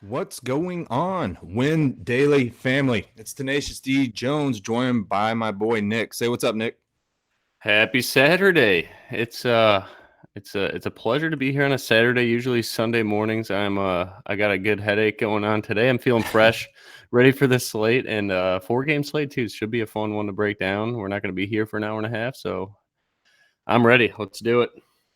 What's going on, Win Daily family? It's Tenacious D Jones, joined by my boy Nick. Say what's up, Nick. Happy Saturday. It's a pleasure to be here on a Saturday. Usually Sunday mornings I got a good headache going on today. I'm feeling fresh, ready for this slate, and 4-game slate too. Should be a fun one to break down. We're not going to be here for an hour and a half, so I'm ready. Let's do it.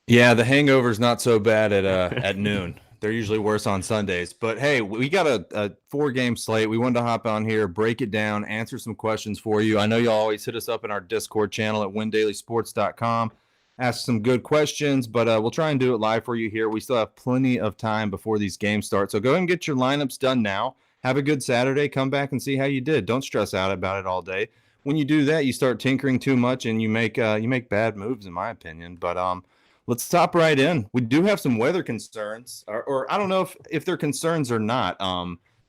Yeah, the hangover's not so bad at noon. They're usually worse on Sundays. But hey, we got a 4-game slate. We wanted to hop on here, break it down, answer some questions for you. I know you always hit us up in our Discord channel at windailysports.com. Ask some good questions, but we'll try and do it live for you here. We still have plenty of time before these games start. So go ahead and get your lineups done now. Have a good Saturday. Come back and see how you did. Don't stress out about it all day. When you do that, you start tinkering too much and you make bad moves, in my opinion. But let's top right in. We do have some weather concerns, or I don't know if they're concerns or not.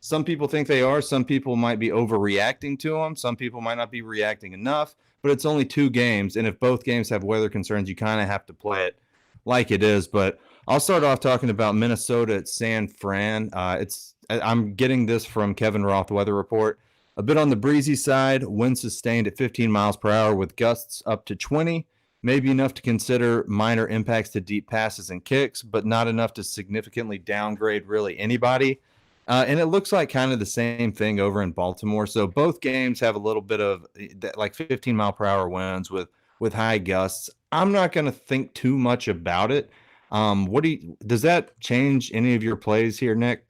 Some people think they are. Some people might be overreacting to them. Some people might not be reacting enough. But it's only 2 games, and if both games have weather concerns, you kind of have to play it like it is. But I'll start off talking about Minnesota at San Fran. I'm getting this from Kevin Roth Weather Report. A bit on the breezy side, wind sustained at 15 miles per hour with gusts up to 20. Maybe enough to consider minor impacts to deep passes and kicks, but not enough to significantly downgrade really anybody. And it looks like kind of the same thing over in Baltimore. So both games have a little bit of like 15 mile per hour winds with high gusts. I'm not going to think too much about it. Does that change any of your plays here, Nick?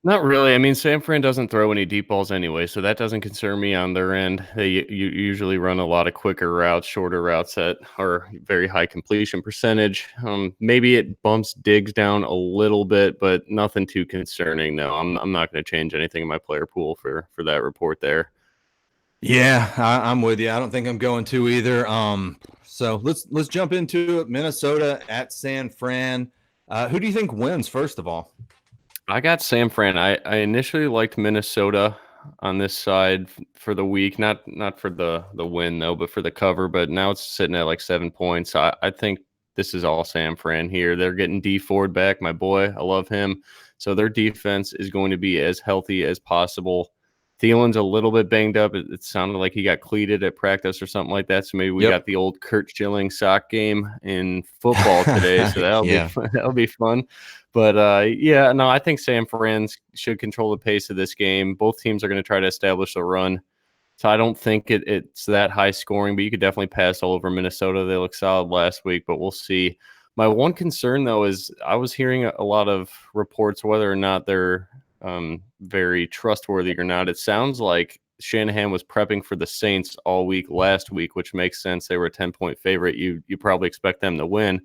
Not really. I mean, San Fran doesn't throw any deep balls anyway, so that doesn't concern me on their end. They usually run a lot of quicker routes, shorter routes that are very high completion percentage. Maybe it bumps Diggs down a little bit, but nothing too concerning. No, I'm not going to change anything in my player pool for that report there. Yeah, I'm with you. I don't think I'm going to either. So let's jump into it. Minnesota at San Fran. Who do you think wins, first of all? I got San Fran. I initially liked Minnesota on this side for the week, not for the win though, but for the cover. But now it's sitting at like 7 points. I think this is all San Fran here. They're getting D Ford back, my boy. I love him. So their defense is going to be as healthy as possible. Thielen's a little bit banged up. It sounded like he got cleated at practice or something like that. So maybe we got the old Kurt Schilling sock game in football today. So Yeah. that'll be fun. But yeah, no, I think San Fran should control the pace of this game. Both teams are going to try to establish a run. So I don't think it's that high scoring, but you could definitely pass all over Minnesota. They look solid last week, but we'll see. My one concern, though, is I was hearing a lot of reports, whether or not they're very trustworthy or not. It sounds like Shanahan was prepping for the Saints all week last week, which makes sense. They were a 10-point favorite. You probably expect them to win.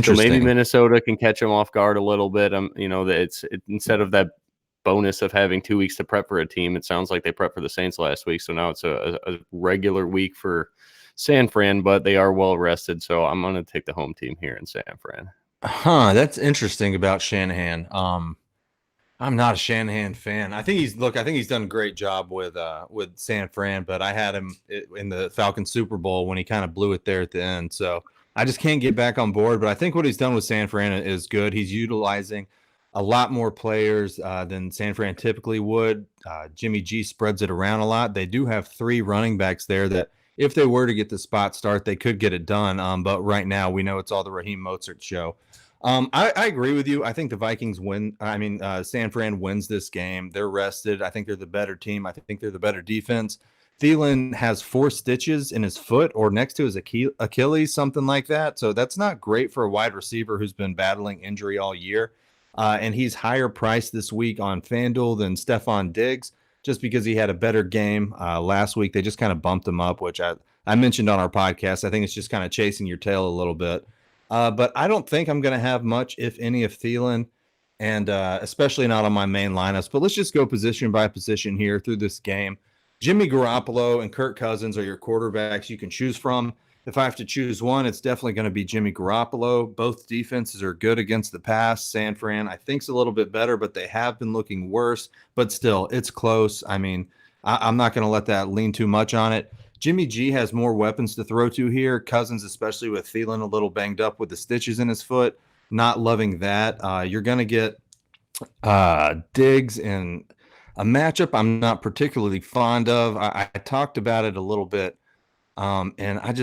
So maybe Minnesota can catch them off guard a little bit. Instead of that bonus of having 2 weeks to prep for a team, it sounds like they prepped for the Saints last week. So now it's a regular week for San Fran, but they are well rested. So I'm going to take the home team here in San Fran. That's interesting about Shanahan. I'm not a Shanahan fan. I think he's done a great job with San Fran, but I had him in the Falcons Super Bowl when he kind of blew it there at the end. So I just can't get back on board. But I think what he's done with San Fran is good. He's utilizing a lot more players than San Fran typically would. Jimmy G spreads it around a lot. They do have 3 running backs there that if they were to get the spot start, they could get it done. But right now we know it's all the Raheem Mostert show. I agree with you. I think the Vikings win. San Fran wins this game. They're rested. I think they're the better team. I think they're the better defense. Thielen has 4 stitches in his foot or next to his Achilles, something like that. So that's not great for a wide receiver who's been battling injury all year. And he's higher priced this week on FanDuel than Stephon Diggs just because he had a better game last week. They just kind of bumped him up, which I mentioned on our podcast. I think it's just kind of chasing your tail a little bit. But I don't think I'm going to have much, if any, of Thielen, and especially not on my main lineups. But let's just go position by position here through this game. Jimmy Garoppolo and Kirk Cousins are your quarterbacks you can choose from. If I have to choose one, it's definitely going to be Jimmy Garoppolo. Both defenses are good against the pass. San Fran, I think, is a little bit better, but they have been looking worse. But still, it's close. I mean, I'm not going to let that lean too much on it. Jimmy G has more weapons to throw to here. Cousins, especially with Thielen a little banged up with the stitches in his foot, not loving that. You're going to get Diggs in a matchup I'm not particularly fond of. I talked about it a little bit, and I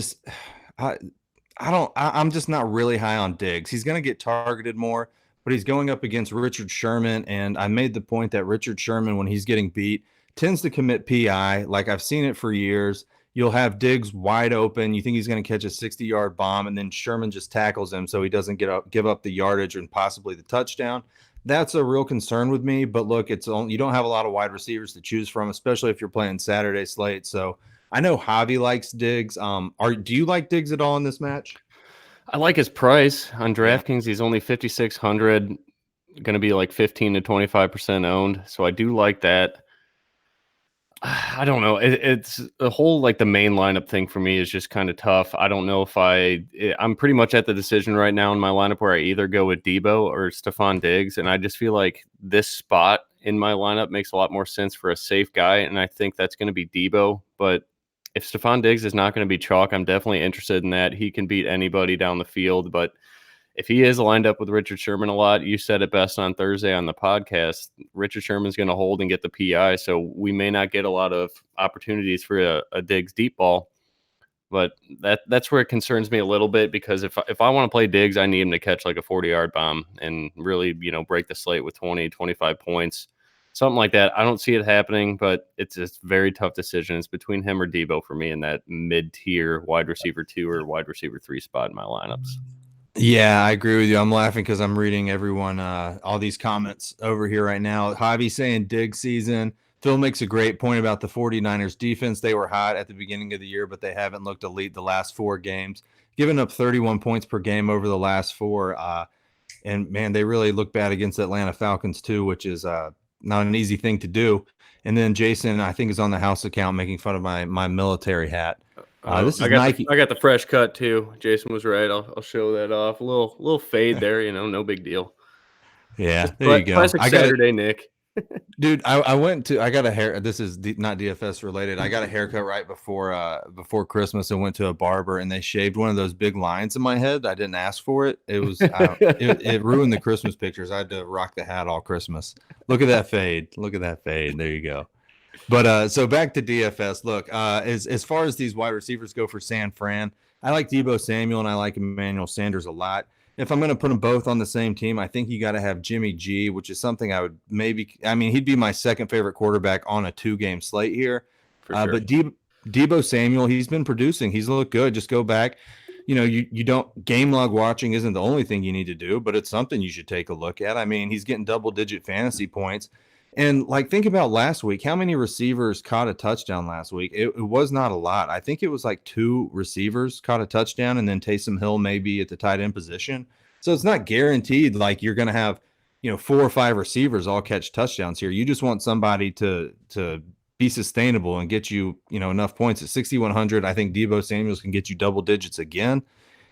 I'm just not really high on Diggs. He's going to get targeted more, but he's going up against Richard Sherman, and I made the point that Richard Sherman, when he's getting beat, tends to commit PI. Like I've seen it for years. You'll have Diggs wide open. You think he's going to catch a 60-yard bomb, and then Sherman just tackles him so he doesn't give up the yardage and possibly the touchdown. That's a real concern with me. But look, you don't have a lot of wide receivers to choose from, especially if you're playing Saturday slate. So I know Javi likes Diggs. Do you like Diggs at all in this match? I like his price on Yeah. DraftKings. He's only 5,600, going to be like 15 to 25% owned. So I do like that. I don't know. It's the whole like the main lineup thing for me is just kind of tough. I don't know if I'm pretty much at the decision right now in my lineup where I either go with Debo or Stephon Diggs, and I just feel like this spot in my lineup makes a lot more sense for a safe guy, and I think that's going to be Debo. But if Stephon Diggs is not going to be chalk, I'm definitely interested in that. He can beat anybody down the field, but if he is lined up with Richard Sherman a lot, you said it best on Thursday on the podcast. Richard Sherman's going to hold and get the PI, so we may not get a lot of opportunities for a Diggs deep ball. But that's where it concerns me a little bit, because if I want to play Diggs, I need him to catch like a 40-yard bomb and really, break the slate with 20, 25 points, something like that. I don't see it happening, but it's a very tough decision. It's between him or Debo for me in that mid-tier wide receiver 2 or wide receiver 3 spot in my lineups. Yeah, I agree with you. I'm laughing because I'm reading everyone, all these comments over here right now. Javi saying Diggs season. Phil makes a great point about the 49ers defense. They were hot at the beginning of the year, but they haven't looked elite the last 4 games, giving up 31 points per game over the last 4. And man, they really look bad against the Atlanta Falcons too, which is not an easy thing to do. And then Jason, I think, is on the house account making fun of my military hat. This is Nike. I got the fresh cut too. Jason was right. I'll show that off. A little fade there, no big deal. Yeah, Just there you go. classic I got it. Saturday, Nick. Dude, I got a hair. This is not DFS related. I got a haircut right before Christmas and went to a barber, and they shaved one of those big lines in my head. I didn't ask for it. It was it ruined the Christmas pictures. I had to rock the hat all Christmas. Look at that fade. Look at that fade. There you go. But so back to DFS. Look, as far as these wide receivers go for San Fran, I like Debo Samuel and I like Emmanuel Sanders a lot. If I'm going to put them both on the same team, I think you got to have Jimmy G, which is something I would he'd be my second favorite quarterback on a 2-game slate here. For sure. But Debo Samuel, he's been producing. He's looked good. Just go back. You don't, game log watching isn't the only thing you need to do, but it's something you should take a look at. I mean, he's getting double-digit fantasy points. And like, think about last week. How many receivers caught a touchdown last week? It was not a lot. I think it was like 2 receivers caught a touchdown, and then Taysom Hill maybe at the tight end position. So it's not guaranteed like you're going to have 4 or 5 receivers all catch touchdowns here. You just want somebody to be sustainable and get you enough points at 6,100. I think Debo Samuels can get you double digits again,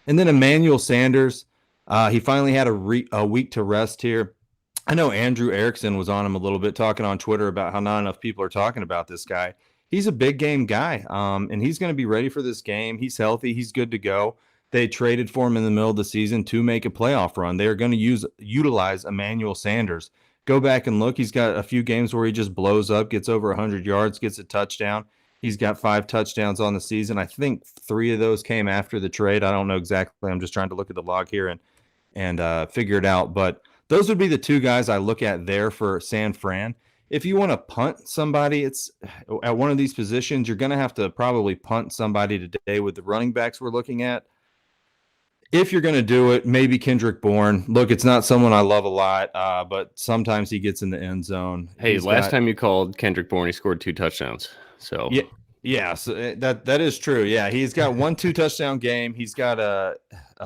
and then Emmanuel Sanders. He finally had a week to rest here. I know Andrew Erickson was on him a little bit, talking on Twitter about how not enough people are talking about this guy. He's a big game guy, and he's going to be ready for this game. He's healthy. He's good to go. They traded for him in the middle of the season to make a playoff run. They are going to utilize Emmanuel Sanders. Go back and look. He's got a few games where he just blows up, gets over 100 yards, gets a touchdown. He's got 5 touchdowns on the season. I think 3 of those came after the trade. I don't know exactly. I'm just trying to look at the log here and figure it out. But those would be the 2 guys I look at there for San Fran. If you want to punt somebody, it's at one of these positions, you're going to have to probably punt somebody today with the running backs we're looking at. If you're going to do it, maybe Kendrick Bourne. Look, it's not someone I love a lot, but sometimes he gets in the end zone. Hey, last time you called Kendrick Bourne, he scored 2 touchdowns. So yeah, so that is true. Yeah, he's got 1 2-touchdown game. He's got a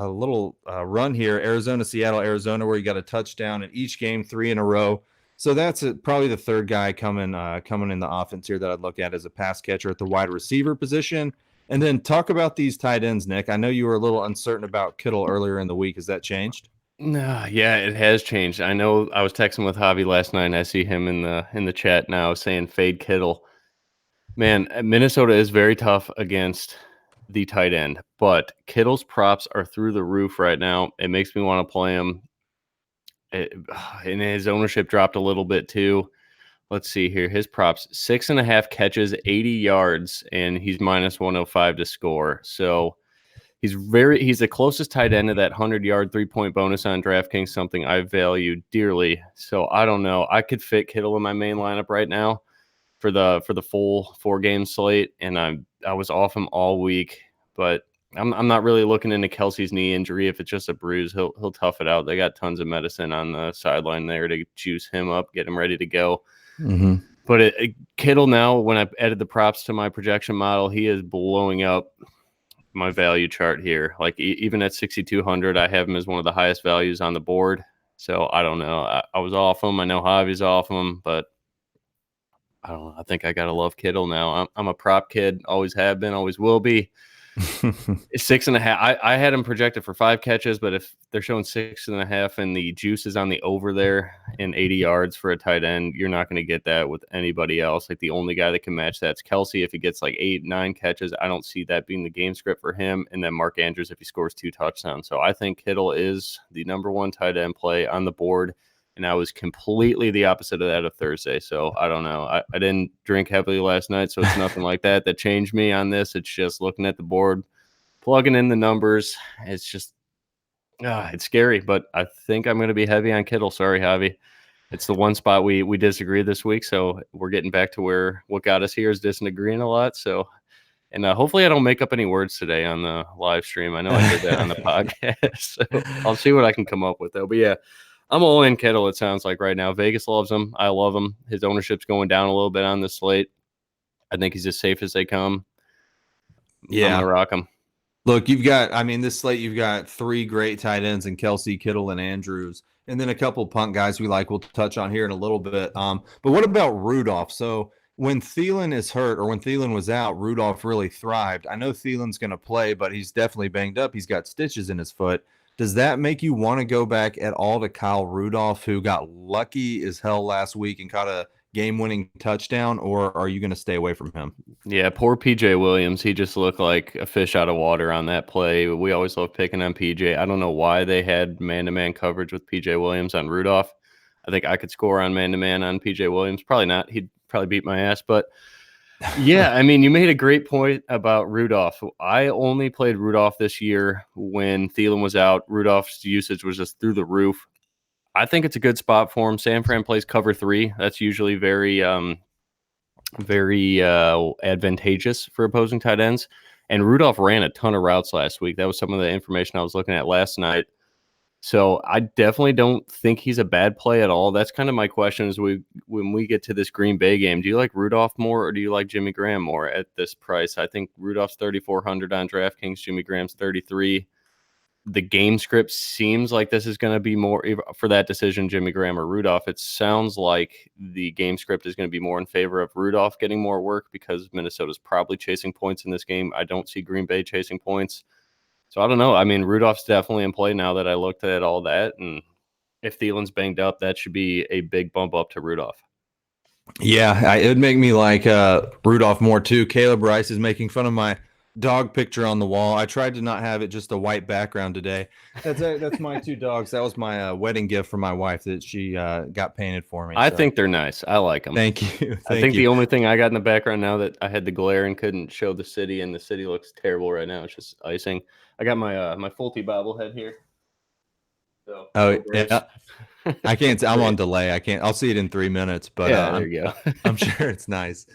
little run here, Arizona, Seattle, Arizona, where he got a touchdown in each game, 3 in a row. So that's probably the third guy coming in the offense here that I'd look at as a pass catcher at the wide receiver position. And then talk about these tight ends, Nick. I know you were a little uncertain about Kittle earlier in the week. Has that changed? No, yeah, it has changed. I know I was texting with Javi last night, and I see him in the chat now saying fade Kittle. Man, Minnesota is very tough against the tight end, but Kittle's props are through the roof right now. It makes me want to play him. And his ownership dropped a little bit too. Let's see here. His props 6.5 catches, 80 yards, and he's minus 105 to score. So he's the closest tight end to that 100-yard 3-point bonus on DraftKings, something I value dearly. So I don't know. I could fit Kittle in my main lineup right now for the full 4-game slate, and I was off him all week, but I'm not really looking into Kelsey's knee injury. If it's just a bruise, he'll tough it out. They got tons of medicine on the sideline there to juice him up, get him ready to go. Mm-hmm. But Kittle now, when I added the props to my projection model, he is blowing up my value chart here. Like even at 6,200, I have him as one of the highest values on the board. So I don't know. I was off him. I know Javi's off him, but I don't know. I think I gotta love Kittle now. I'm a prop kid. Always have been. Always will be. 6.5. I had him projected for 5 catches, but if they're showing 6.5 and the juice is on the over there in 80 yards for a tight end, you're not going to get that with anybody else. Like the only guy that can match that's Kelsey. If he gets like 8, 9 catches, I don't see that being the game script for him. And then Mark Andrews if he scores 2 touchdowns. So I think Kittle is the number 1 tight end play on the board. And I was completely the opposite of that of Thursday. So I don't know. I didn't drink heavily last night, so it's nothing like that changed me on this. It's just looking at the board, plugging in the numbers. It's just, it's scary. But I think I'm going to be heavy on Kittle. Sorry, Javi. It's the one spot we disagree this week. So we're getting back to where what got us here is disagreeing a lot. So, and hopefully I don't make up any words today on the live stream. I know I did that on the podcast. So I'll see what I can come up with, though. But yeah. I'm all in Kittle, it sounds like right now. Vegas loves him. I love him. His ownership's going down a little bit on the slate. I think he's as safe as they come. Yeah. I'm going to rock him. Look, this slate, you've got 3 great tight ends in Kelsey, Kittle, and Andrews, and then a couple punt guys we like we'll touch on here in a little bit. But what about Rudolph? So when Thielen is hurt or when Thielen was out, Rudolph really thrived. I know Thielen's going to play, but he's definitely banged up. He's got stitches in his foot. Does that make you want to go back at all to Kyle Rudolph, who got lucky as hell last week and caught a game-winning touchdown, or are you going to stay away from him? Yeah, poor PJ Williams. He just looked like a fish out of water on that play. We always love picking on PJ. I don't know why they had man-to-man coverage with PJ Williams on Rudolph. I think I could score on man-to-man on PJ Williams. Probably not. He'd probably beat my ass, but yeah, I mean, you made a great point about Rudolph. I only played Rudolph this year when Thielen was out. Rudolph's usage was just through the roof. I think it's a good spot for him. San Fran plays cover 3. That's usually very advantageous for opposing tight ends. And Rudolph ran a ton of routes last week. That was some of the information I was looking at last night. So I definitely don't think he's a bad play at all. That's kind of my question is when we get to this Green Bay game, do you like Rudolph more or do you like Jimmy Graham more at this price? I think Rudolph's 3,400 on DraftKings, Jimmy Graham's 33. The game script seems like this is going to be more for that decision, Jimmy Graham or Rudolph. It sounds like the game script is going to be more in favor of Rudolph getting more work because Minnesota's probably chasing points in this game. I don't see Green Bay chasing points. So I don't know. I mean, Rudolph's definitely in play now that I looked at all that. And if Thielen's banged up, that should be a big bump up to Rudolph. Yeah, it would make me like Rudolph more too. Caleb Rice is making fun of my dog picture on the wall. I tried to not have it just a white background today. That's my 2 dogs. That was my wedding gift for my wife that she got painted for me. I think they're nice. I like them. Thank you. I think the only thing I got in the background now that I had the glare and couldn't show the city, and the city looks terrible right now. It's just icing. I got my my Fulte bobblehead here. So, yeah. I can't. I'm on delay. I can't. I'll see it in 3 minutes. But yeah, there you go. I'm sure it's nice.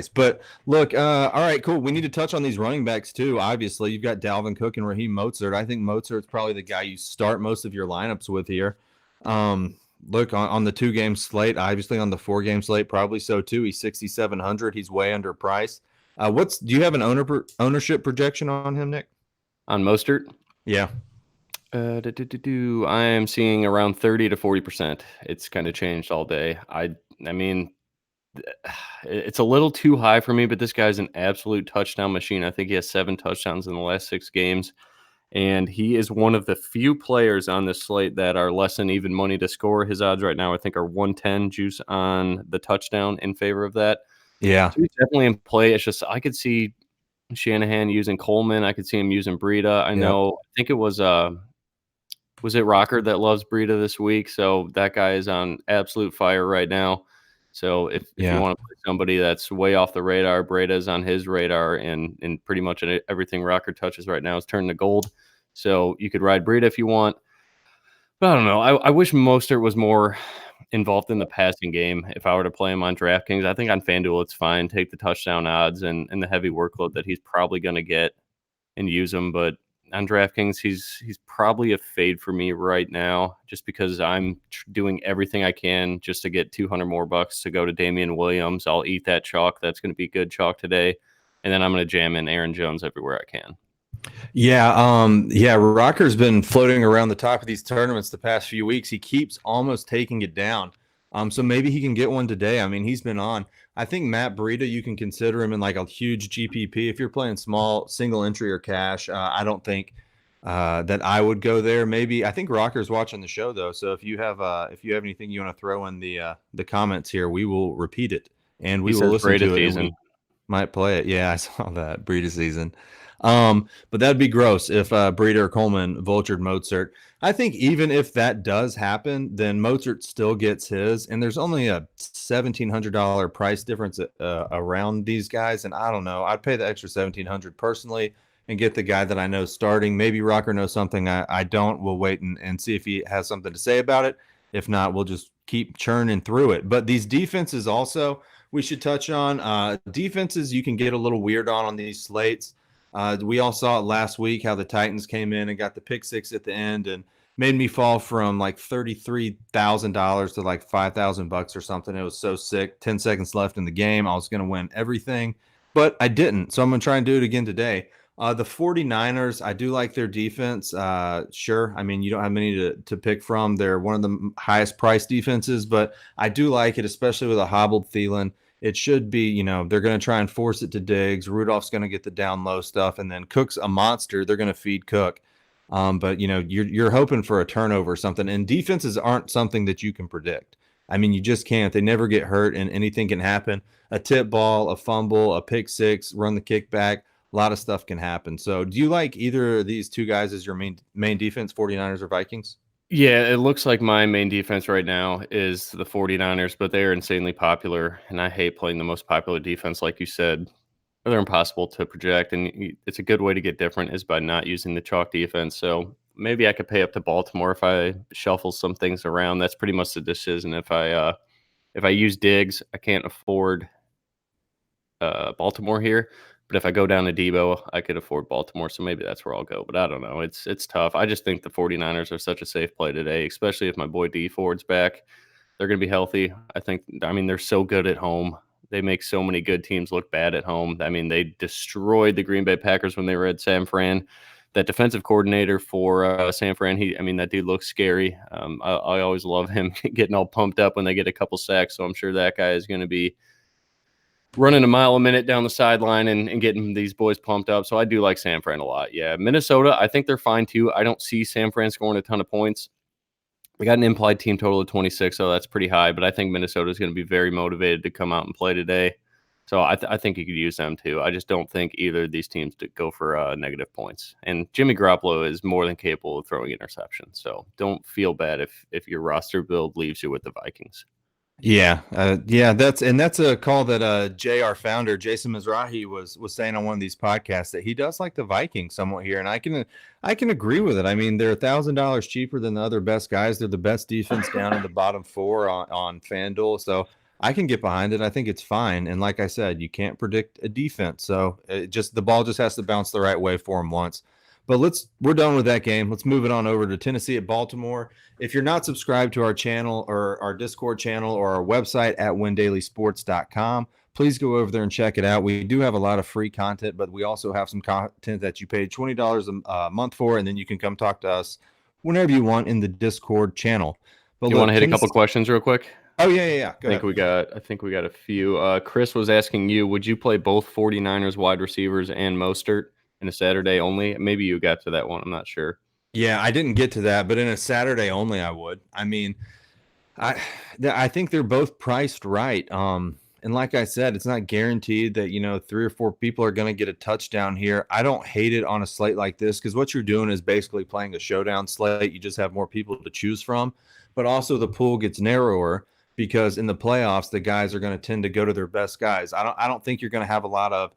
But look, all right, cool. We need to touch on these running backs too. Obviously, you've got Dalvin Cook and Raheem Mostert. I think Mostert's probably the guy you start most of your lineups with here. Look on the 2-game slate. Obviously, on the 4-game slate, probably so too. He's 6,700. He's way underpriced. Do you have an ownership projection on him, Nick? On Mostert? Yeah. I am seeing around 30 to 40%. It's kind of changed all day. I mean, it's a little too high for me, but this guy's an absolute touchdown machine. I think he has 7 touchdowns in the last 6 games. And he is one of the few players on this slate that are less than even money to score. His odds right now, I think, are 110 juice on the touchdown in favor of that. Yeah. So he's definitely in play. It's just I could see Shanahan using Coleman. I could see him using Breida. I know. I think it was was it Rocker that loves Breida this week? So that guy is on absolute fire right now. So if you Yeah. want to play somebody that's way off the radar, Breida's on his radar, and pretty much everything Rocker touches right now is turning to gold. So you could ride Breida if you want. But I don't know. I wish Mostert was more involved in the passing game if I were to play him on DraftKings. I think on FanDuel it's fine. Take the touchdown odds and the heavy workload that he's probably going to get and use him. But on DraftKings, he's probably a fade for me right now, just because I'm doing everything I can just to get 200 more bucks to go to Damian Williams. I'll eat that chalk. That's going to be good chalk today, and then I'm going to jam in Aaron Jones everywhere I can. Yeah, Rocker's been floating around the top of these tournaments the past few weeks. He keeps almost taking it down. So maybe he can get one today. I mean, he's been on. I think Matt Breida, you can consider him in like a huge GPP. If you're playing small single entry or cash, I don't think that I would go there. Maybe I think Rocker's watching the show though. So if you have anything you want to throw in the comments here, we will repeat it and we He will says listen Breida to it. And season. we might play it. Yeah, I saw that Breida season. But that'd be gross if Breida or Coleman vultured Mozart. I think even if that does happen, then Mozart still gets his, and there's only a $1,700 price difference around these guys, and I don't know. I'd pay the extra $1,700 personally and get the guy that I know starting. Maybe Rocker knows something I don't. We'll wait and see if he has something to say about it. If not, we'll just keep churning through it. But these defenses also we should touch on. Defenses you can get a little weird on these slates. We all saw it last week how the Titans came in and got the pick six at the end and made me fall from like $33,000 to like $5,000 or something. It was so sick. 10 seconds left in the game. I was going to win everything, but I didn't. So I'm going to try and do it again today. The 49ers, I do like their defense. Sure. I mean, you don't have many to pick from. They're one of the highest priced defenses, but I do like it, especially with a hobbled Thielen. It should be, they're going to try and force it to Diggs. Rudolph's going to get the down low stuff, and then Cook's a monster. They're going to feed Cook. But you're hoping for a turnover or something, and defenses aren't something that you can predict. I mean, you just can't. They never get hurt, and anything can happen. A tip ball, a fumble, a pick six, run the kickback. A lot of stuff can happen. So do you like either of these two guys as your main defense, 49ers or Vikings? Yeah, it looks like my main defense right now is the 49ers, but they are insanely popular, and I hate playing the most popular defense, like you said. They're impossible to project, and it's a good way to get different is by not using the chalk defense. So maybe I could pay up to Baltimore if I shuffle some things around. That's pretty much the decision. If I use Diggs, I can't afford Baltimore here. But if I go down to Debo, I could afford Baltimore. So maybe that's where I'll go. But I don't know. It's tough. I just think the 49ers are such a safe play today, especially if my boy D Ford's back. They're going to be healthy. I mean, they're so good at home. They make so many good teams look bad at home. I mean, they destroyed the Green Bay Packers when they were at San Fran. That defensive coordinator for San Fran, that dude looks scary. I always love him getting all pumped up when they get a couple sacks. So I'm sure that guy is going to be running a mile a minute down the sideline and getting these boys pumped up. So I do like San Fran a lot. Yeah, Minnesota, I think they're fine too. I don't see San Fran scoring a ton of points. We got an implied team total of 26, so that's pretty high. But I think Minnesota is going to be very motivated to come out and play today. So I think you could use them too. I just don't think either of these teams to go for negative points. And Jimmy Garoppolo is more than capable of throwing interceptions. So don't feel bad if your roster build leaves you with the Vikings. Yeah, that's a call that our founder Jason Mizrahi was saying on one of these podcasts that he does like the Vikings somewhat here, and I can agree with it. I mean, they're $1,000 cheaper than the other best guys. They're the best defense down in the bottom four on FanDuel, so I can get behind it. I think it's fine. And like I said, you can't predict a defense, so the ball just has to bounce the right way for them once. But we're done with that game. Let's move it on over to Tennessee at Baltimore. If you're not subscribed to our channel or our Discord channel or our website at windailysports.com, please go over there and check it out. We do have a lot of free content, but we also have some content that you paid $20 a month for, and then you can come talk to us whenever you want in the Discord channel. But you want to hit a couple questions real quick? Oh, yeah. I think we got a few. Chris was asking you, would you play both 49ers wide receivers and Mostert in a Saturday only? Maybe you got to that one. I'm not sure. Yeah, I didn't get to that, but in a Saturday only, I would. I mean, I think they're both priced right. And like I said, it's not guaranteed that, 3 or 4 people are going to get a touchdown here. I don't hate it on a slate like this because what you're doing is basically playing a showdown slate. You just have more people to choose from, but also the pool gets narrower because in the playoffs, the guys are going to tend to go to their best guys. I don't think you're going to have a lot of,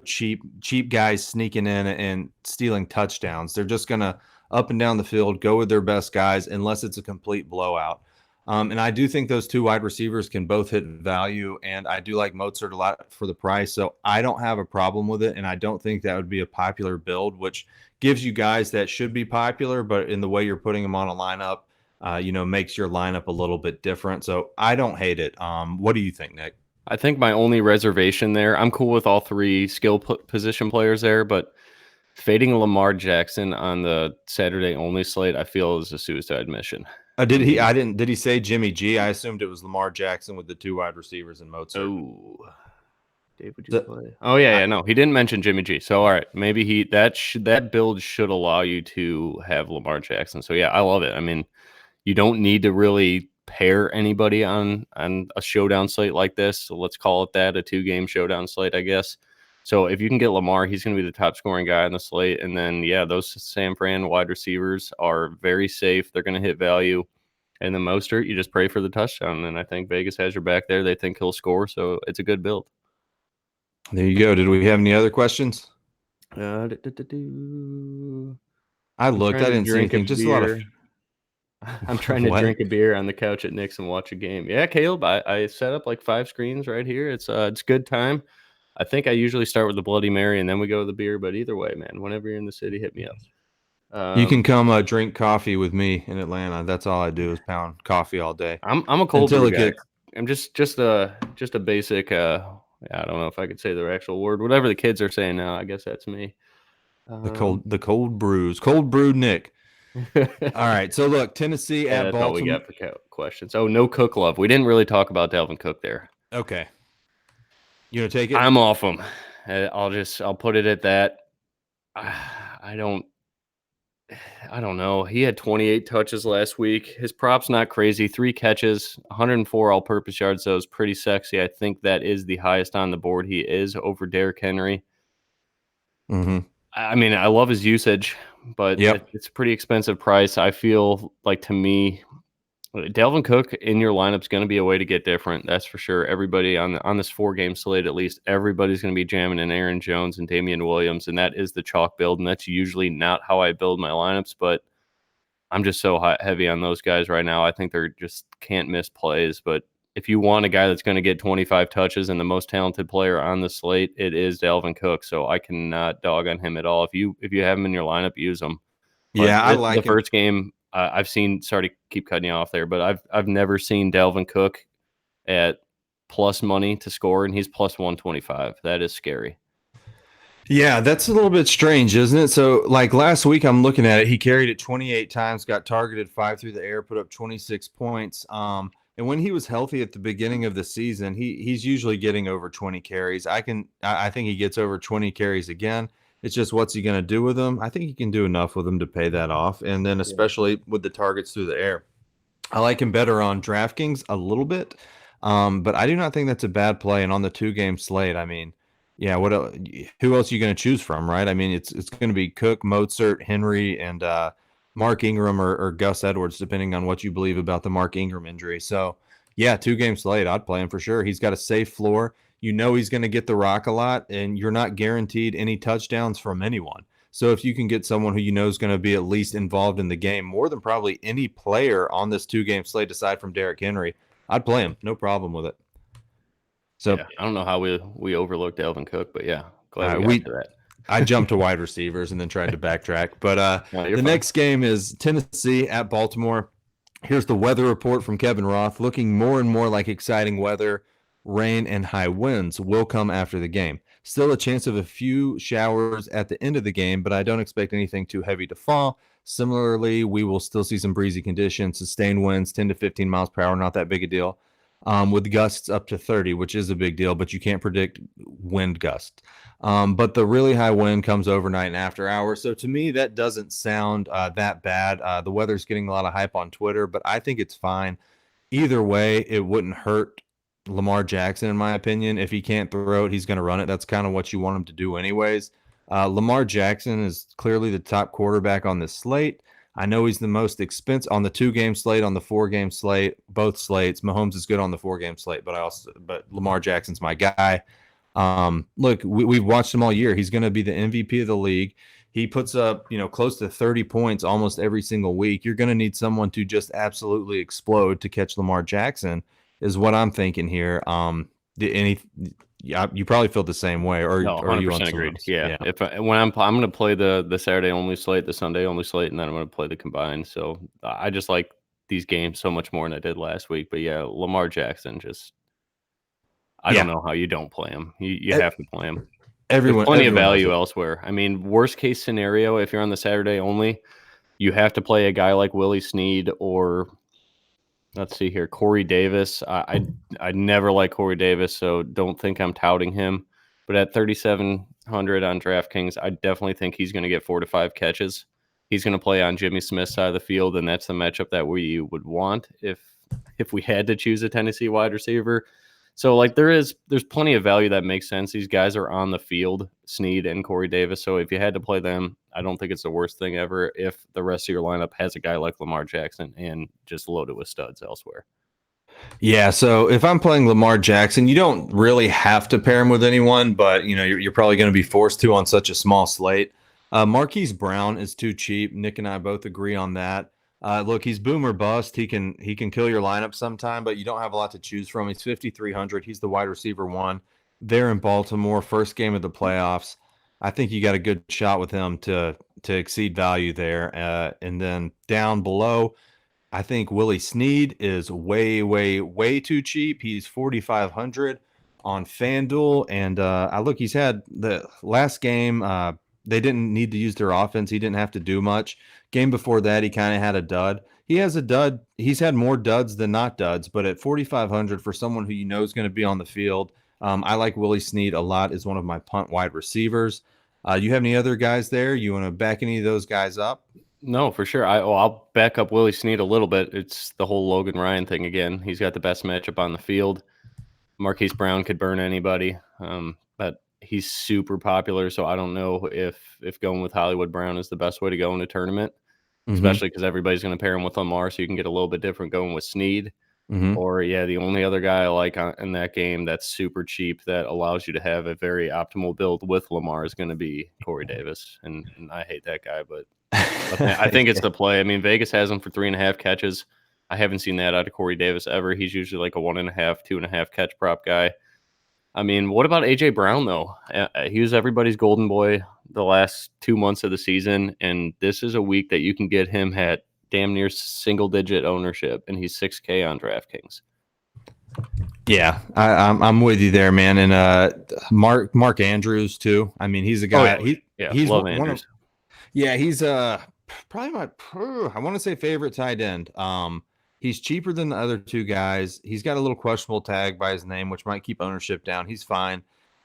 cheap guys sneaking in and stealing touchdowns. They're just going to up and down the field go with their best guys unless it's a complete blowout. And I do think those 2 wide receivers can both hit value, and I do like Mozart a lot for the price, so I don't have a problem with it, and I don't think that would be a popular build, which gives you guys that should be popular, but in the way you're putting them on a lineup, makes your lineup a little bit different. So I don't hate it. What do you think, Nick? I think my only reservation there, I'm cool with all 3 skill position players there, but fading Lamar Jackson on the Saturday only slate, I feel is a suicide mission. Did he say Jimmy G? I assumed it was Lamar Jackson with the 2 wide receivers and Mozart. Oh, Dave, would you play? Oh yeah, no, he didn't mention Jimmy G. So all right, maybe that build should allow you to have Lamar Jackson. So yeah, I love it. I mean, you don't need to really pair anybody on a showdown slate like this. So let's call it that, a 2-game showdown slate, I guess. So if you can get Lamar, he's going to be the top scoring guy on the slate. And then, yeah, those San Fran wide receivers are very safe. They're going to hit value. And then Mostert, you just pray for the touchdown. And I think Vegas has your back there. They think he'll score. So it's a good build. There you go. Did we have any other questions? I looked. I didn't see anything. Just a lot of... I'm trying to drink a beer on the couch at Nick's and watch a game. Yeah, Caleb, I set up like 5 screens right here. It's good time. I think I usually start with the Bloody Mary and then we go to the beer. But either way, man, whenever you're in the city, hit me up. You can come drink coffee with me in Atlanta. That's all I do is pound coffee all day. I'm a cold brew guy. I'm just a basic. I don't know if I could say the actual word. Whatever the kids are saying now, I guess that's me. The cold brews, cold brew Nick. All right, so look, Tennessee at that's Baltimore. all we got for questions. Oh, no Cook love. We didn't really talk about Dalvin Cook there. Okay, you gonna take it? I'm off him. I'll put it at that. I don't know. He had 28 touches last week. His prop's not crazy. 3 catches, 104 all-purpose yards. That was pretty sexy. I think that is the highest on the board. He is over Derrick Henry. Mm-hmm. I mean, I love his usage, but it's a pretty expensive price. I feel like, to me, Dalvin Cook in your lineup is going to be a way to get different. That's for sure. Everybody on this 4-game slate, at least, everybody's going to be jamming in Aaron Jones and Damian Williams, and that is the chalk build, and that's usually not how I build my lineups, but I'm just so heavy on those guys right now. I think they're just can't miss plays, but if you want a guy that's going to get 25 touches and the most talented player on the slate, it is Dalvin Cook. So I cannot dog on him at all. If you have him in your lineup, use him. But yeah, I like the first game. I've seen. Sorry to keep cutting you off there, but I've never seen Dalvin Cook at plus money to score, and he's plus 125. That is scary. Yeah, that's a little bit strange, isn't it? So, like last week, I'm looking at it. He carried it 28 times, got targeted 5 through the air, put up 26 points. And when he was healthy at the beginning of the season, he's usually getting over 20 carries. I think he gets over 20 carries again. It's just what's he going to do with them? I think he can do enough with them to pay that off. And then especially with the targets through the air. I like him better on DraftKings a little bit. But I do not think that's a bad play. And on the 2-game slate, I mean, yeah, who else are you going to choose from, right? I mean, it's going to be Cook, Mozart, Henry, and Mark Ingram or Gus Edwards, depending on what you believe about the Mark Ingram injury. So, yeah, 2-game slate, I'd play him for sure. He's got a safe floor. You know he's going to get the rock a lot, and you're not guaranteed any touchdowns from anyone. So if you can get someone who you know is going to be at least involved in the game more than probably any player on this 2-game slate aside from Derrick Henry, I'd play him. No problem with it. So yeah, I don't know how we overlooked Dalvin Cook, but yeah, glad we got to that. I jumped to wide receivers and then tried to backtrack. But the next game is Tennessee at Baltimore. Here's the weather report from Kevin Roth. Looking more and more like exciting weather. Rain and high winds will come after the game. Still a chance of a few showers at the end of the game, but I don't expect anything too heavy to fall. Similarly, we will still see some breezy conditions, sustained winds, 10 to 15 miles per hour, not that big a deal. With gusts up to 30, which is a big deal, but you can't predict wind gusts. But the really high wind comes overnight and after hours. So to me, that doesn't sound that bad. The weather's getting a lot of hype on Twitter, but I think it's fine. Either way, it wouldn't hurt Lamar Jackson, in my opinion. If he can't throw it, he's going to run it. That's kind of what you want him to do anyways. Lamar Jackson is clearly the top quarterback on this slate. I know he's the most expensive on the 2-game slate, on the 4-game slate, both slates. Mahomes is good on the 4-game slate, but Lamar Jackson's my guy. Look, we've watched him all year. He's going to be the MVP of the league. He puts up, close to 30 points almost every single week. You're going to need someone to just absolutely explode to catch Lamar Jackson, is what I'm thinking here. You probably feel the same way, or No, are you on 100% agreed. else? Yeah. When I'm going to play the Saturday only slate, the Sunday only slate, and then I'm going to play the combined. So I just like these games so much more than I did last week. But yeah, Lamar Jackson, I don't know how you don't play him. You have to play him. There's plenty of value elsewhere. I mean, worst case scenario, if you're on the Saturday only, you have to play a guy like Willie Snead or, let's see here, Corey Davis. I never like Corey Davis, so don't think I'm touting him. But at 3,700 on DraftKings, I definitely think he's going to get 4 to 5 catches. He's going to play on Jimmy Smith's side of the field, and that's the matchup that we would want if we had to choose a Tennessee wide receiver. So, there's plenty of value that makes sense. These guys are on the field, Snead and Corey Davis. So if you had to play them, I don't think it's the worst thing ever if the rest of your lineup has a guy like Lamar Jackson and just loaded with studs elsewhere. Yeah, so if I'm playing Lamar Jackson, you don't really have to pair him with anyone, but you're probably going to be forced to on such a small slate. Marquise Brown is too cheap. Nick and I both agree on that. Look, he's boom or bust. He can kill your lineup sometime, but you don't have a lot to choose from. He's 5,300. He's the wide receiver 1. They're in Baltimore, first game of the playoffs. I think you got a good shot with him to exceed value there. And then down below, I think Willie Snead is way, way, way too cheap. He's 4,500 on FanDuel, and he's had the last game. They didn't need to use their offense. He didn't have to do much. Game before that, he kind of had a dud. He has a dud. He's had more duds than not duds, but at 4,500 for someone who is going to be on the field, I like Willie Snead a lot as one of my punt wide receivers. You have any other guys there? You want to back any of those guys up? No, for sure. I'll back up Willie Snead a little bit. It's the whole Logan Ryan thing again. He's got the best matchup on the field. Marquise Brown could burn anybody, but he's super popular, so I don't know if going with Hollywood Brown is the best way to go in a tournament, especially because everybody's going to pair him with Lamar, so you can get a little bit different going with Snead. Or, the only other guy I like in that game that's super cheap that allows you to have a very optimal build with Lamar is going to be Corey Davis, and I hate that guy, but I think it's the play. I mean, Vegas has him for 3.5 catches. I haven't seen that out of Corey Davis ever. He's usually like a 1.5, 2.5 catch prop guy. I mean, what about A.J. Brown, though? He was everybody's golden boy the last 2 months of the season, and this is a week that you can get him at damn near single-digit ownership, and he's $6K on DraftKings. Yeah, I'm with you there, man. And Mark Andrews, too. I mean, he's a guy. He's love Andrews. He's probably my, I want to say, favorite tight end. He's cheaper than the other two guys. He's got a little questionable tag by his name, which might keep ownership down. He's fine.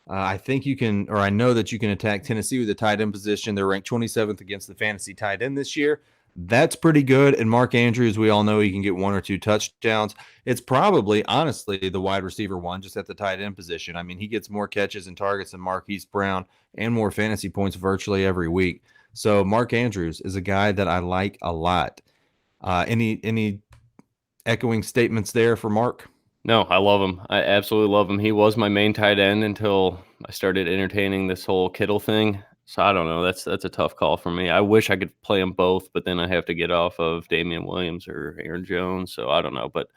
I think you can, or I know that you can attack Tennessee with the tight end position. They're ranked 27th against the fantasy tight end this year. That's pretty good. And Mark Andrews, we all know he can get 1 or 2 touchdowns. It's probably, honestly, the wide receiver 1 just at the tight end position. I mean, he gets more catches and targets than Marquise Brown and more fantasy points virtually every week. So Mark Andrews is a guy that I like a lot. Any echoing statements there for Mark? No, I love him. I absolutely love him. He was my main tight end until I started entertaining this whole Kittle thing. So I don't know. That's a tough call for me. I wish I could play them both, but then I have to get off of Damian Williams or Aaron Jones. So I don't know. But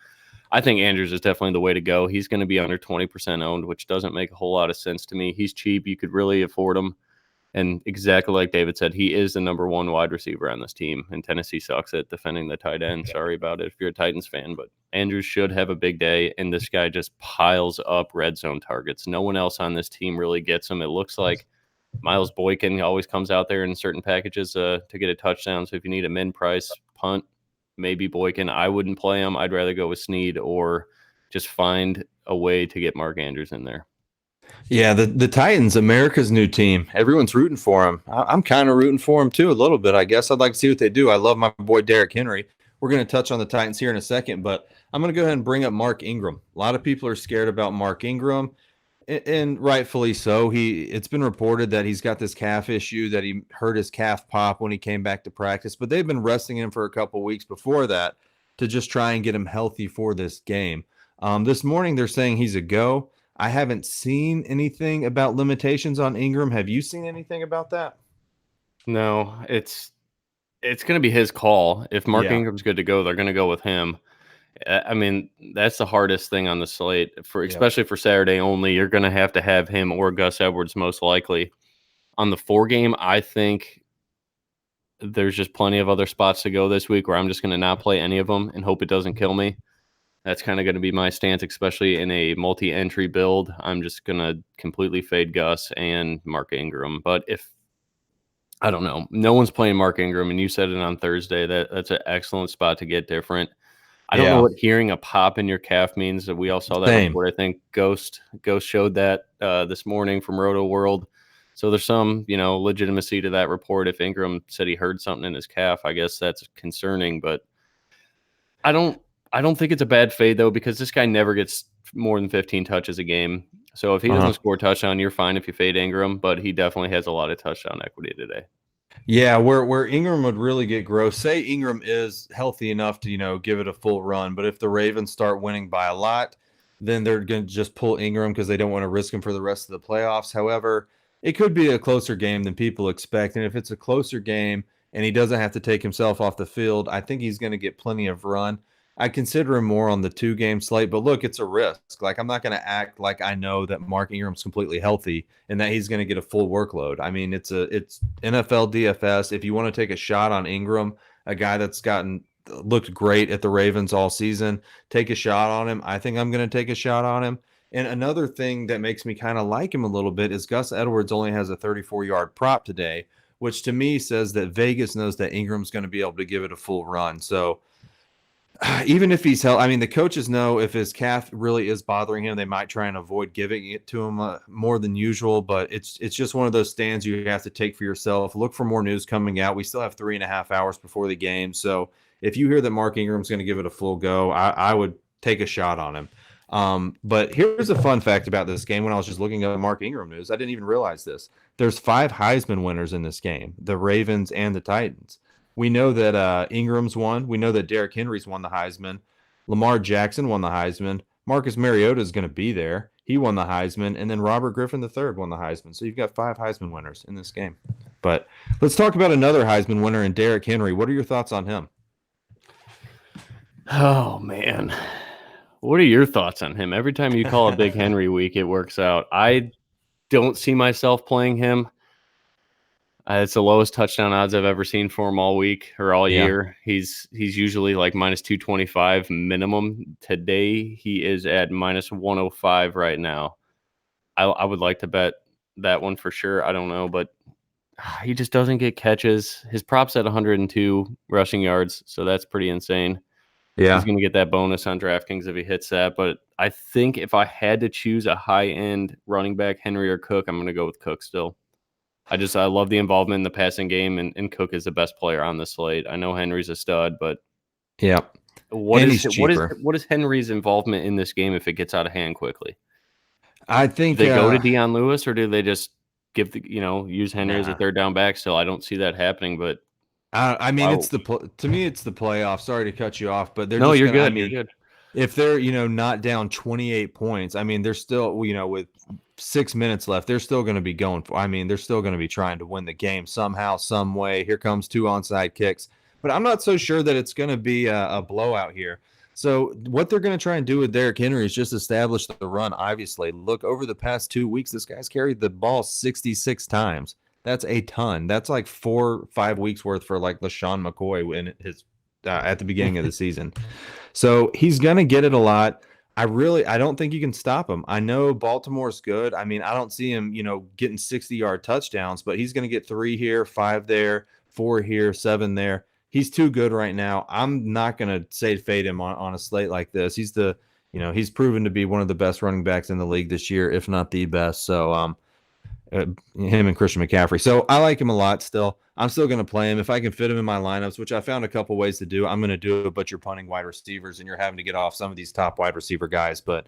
I think Andrews is definitely the way to go. He's going to be under 20% owned, which doesn't make a whole lot of sense to me. He's cheap. You could really afford him. And exactly like David said, he is the number 1 wide receiver on this team. And Tennessee sucks at defending the tight end. Sorry about it if you're a Titans fan. But Andrews should have a big day. And this guy just piles up red zone targets. No one else on this team really gets him. It looks like Miles Boykin always comes out there in certain packages to get a touchdown. So if you need a min-price punt, maybe Boykin. I wouldn't play him. I'd rather go with Snead or just find a way to get Mark Andrews in there. Yeah, the Titans, America's new team. Everyone's rooting for them. I'm kind of rooting for them, too, a little bit, I guess. I'd like to see what they do. I love my boy Derrick Henry. We're going to touch on the Titans here in a second, but I'm going to go ahead and bring up Mark Ingram. A lot of people are scared about Mark Ingram, and rightfully so. It's been reported that he's got this calf issue, that he hurt his calf pop when he came back to practice, but they've been resting him for a couple weeks before that to just try and get him healthy for this game. This morning they're saying he's a go. I haven't seen anything about limitations on Ingram. Have you seen anything about that? No, it's going to be his call. If Mark Yeah. Ingram's good to go, they're going to go with him. I mean, that's the hardest thing on the slate especially for Saturday only. You're going to have him or Gus Edwards most likely. On the 4 game, I think there's just plenty of other spots to go this week where I'm just going to not play any of them and hope it doesn't kill me. That's kind of going to be my stance, especially in a multi-entry build. I'm just going to completely fade Gus and Mark Ingram. But if I don't know, no one's playing Mark Ingram, and you said it on Thursday, that's an excellent spot to get different. I don't know what hearing a pop in your calf means. We all saw that report. I think Ghost showed that this morning from Roto World. So there's some, legitimacy to that report. If Ingram said he heard something in his calf, I guess that's concerning. But I don't think it's a bad fade though, because this guy never gets more than 15 touches a game. So if he doesn't score a touchdown, you're fine if you fade Ingram. But he definitely has a lot of touchdown equity today. Yeah, where Ingram would really get gross. Say Ingram is healthy enough to, give it a full run, but if the Ravens start winning by a lot, then they're going to just pull Ingram because they don't want to risk him for the rest of the playoffs. However, it could be a closer game than people expect, and if it's a closer game and he doesn't have to take himself off the field, I think he's going to get plenty of run. I consider him more on the 2-game slate, but look, it's a risk. Like, I'm not going to act like I know that Mark Ingram's completely healthy and that he's going to get a full workload. I mean, it's NFL DFS. If you want to take a shot on Ingram, a guy that's looked great at the Ravens all season, take a shot on him. I think I'm going to take a shot on him. And another thing that makes me kind of like him a little bit is Gus Edwards only has a 34-yard prop today, which to me says that Vegas knows that Ingram's going to be able to give it a full run. So even if he's healthy, I mean, the coaches know if his calf really is bothering him, they might try and avoid giving it to him more than usual. But it's just one of those stands you have to take for yourself. Look for more news coming out. We still have 3.5 hours before the game. So if you hear that Mark Ingram's going to give it a full go, I would take a shot on him. But here's a fun fact about this game. When I was just looking at Mark Ingram news, I didn't even realize this. There's 5 Heisman winners in this game, the Ravens and the Titans. We know that Ingram's won. We know that Derrick Henry's won the Heisman. Lamar Jackson won the Heisman. Marcus Mariota is going to be there. He won the Heisman. And then Robert Griffin III won the Heisman. So you've got 5 Heisman winners in this game. But let's talk about another Heisman winner in Derrick Henry. What are your thoughts on him? Oh, man. What are your thoughts on him? Every time you call a Big Henry week, it works out. I don't see myself playing him. It's the lowest touchdown odds I've ever seen for him all week or all year. He's usually like minus 225 minimum. Today, he is at minus 105 right now. I would like to bet that one for sure. I don't know, but he just doesn't get catches. His prop's at 102 rushing yards, so that's pretty insane. Yeah. He's going to get that bonus on DraftKings if he hits that. But I think if I had to choose a high-end running back, Henry or Cook, I'm going to go with Cook still. I love the involvement in the passing game, and Cook is the best player on the slate. I know Henry's a stud, but yeah, what is Henry's involvement in this game if it gets out of hand quickly? I think do they go to Deion Lewis, or do they just use Henry as a third down back still? I don't see that happening, but I mean, to me it's the playoff. Sorry to cut you off, but you're good. You're good. If they're not down 28 points, I mean, they're still with 6 minutes left, they're still going to be going for. I mean, they're still going to be trying to win the game somehow, some way. Here comes 2 onside kicks, but I'm not so sure that it's going to be a blowout here. So what they're going to try and do with Derrick Henry is just establish the run. Obviously, look, over the past 2 weeks, this guy's carried the ball 66 times. That's a ton. That's like 4-5 weeks worth for like LaShawn McCoy in his at the beginning of the season. So he's going to get it a lot. I don't think you can stop him. I know Baltimore's good. I mean, I don't see him, getting 60-yard touchdowns, but he's going to get 3 here, 5 there, 4 here, 7 there. He's too good right now. I'm not going to say fade him on a slate like this. He's he's proven to be one of the best running backs in the league this year, if not the best. So, him and Christian McCaffrey. So I like him a lot still. I'm still going to play him. If I can fit him in my lineups, which I found a couple ways to do, I'm going to do it, but you're punting wide receivers and you're having to get off some of these top wide receiver guys. But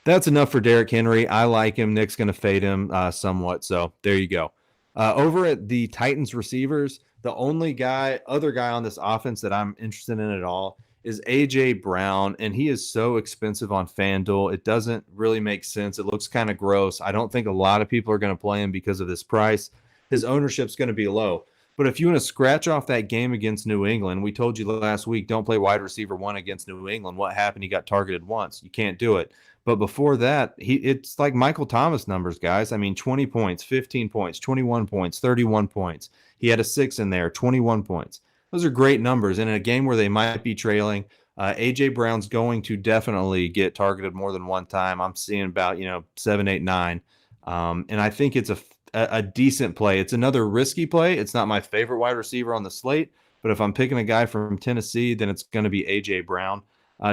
that's enough for Derrick Henry. I like him. Nick's going to fade him somewhat. So there you go. Over at the Titans receivers, the only other guy on this offense that I'm interested in at all is A.J. Brown, and he is so expensive on FanDuel. It doesn't really make sense. It looks kind of gross. I don't think a lot of people are going to play him because of this price. His ownership's going to be low. But if you want to scratch off that game against New England, we told you last week, don't play wide receiver 1 against New England. What happened? He got targeted once. You can't do it. But before that, it's like Michael Thomas numbers, guys. I mean, 20 points, 15 points, 21 points, 31 points. He had a 6 in there, 21 points. Those are great numbers. And in a game where they might be trailing, A.J. Brown's going to definitely get targeted more than one time. I'm seeing about, 7, 8, 9. And I think it's a decent play. It's another risky play. It's not my favorite wide receiver on the slate, but if I'm picking a guy from Tennessee, then it's going to be A.J. Brown.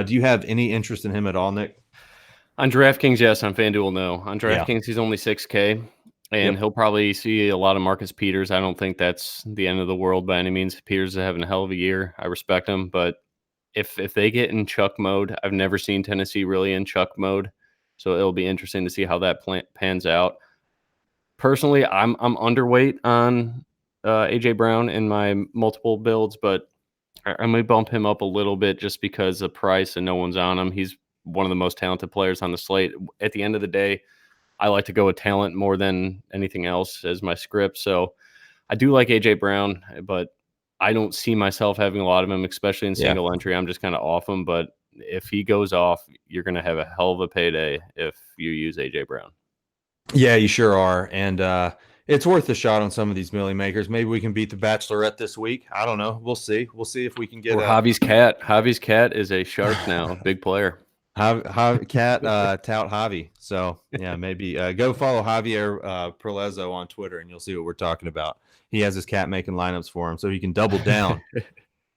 Do you have any interest in him at all, Nick? On DraftKings, yes. On FanDuel, no. On DraftKings, He's only 6K, and he'll probably see a lot of Marcus Peters. I don't think that's the end of the world by any means. Peters is having a hell of a year. I respect him, but if they get in Chuck mode, I've never seen Tennessee really in Chuck mode, so it'll be interesting to see how that pans out. Personally, I'm underweight on A.J. Brown in my multiple builds, but I may bump him up a little bit just because of price and no one's on him. He's one of the most talented players on the slate. At the end of the day, I like to go with talent more than anything else as my script. So I do like A.J. Brown, but I don't see myself having a lot of him, especially in single entry. I'm just kind of off him. But if he goes off, you're going to have a hell of a payday if you use A.J. Brown. Yeah, you sure are. And it's worth a shot on some of these millie makers. Maybe we can beat the Bachelorette this week. I don't know. We'll see. We'll see if we can get Javi's cat. Javi's cat is a shark now, big player. Cat tout Javi. So yeah, maybe go follow Javier Perlezo on Twitter and you'll see what we're talking about. He has his cat making lineups for him, so he can double down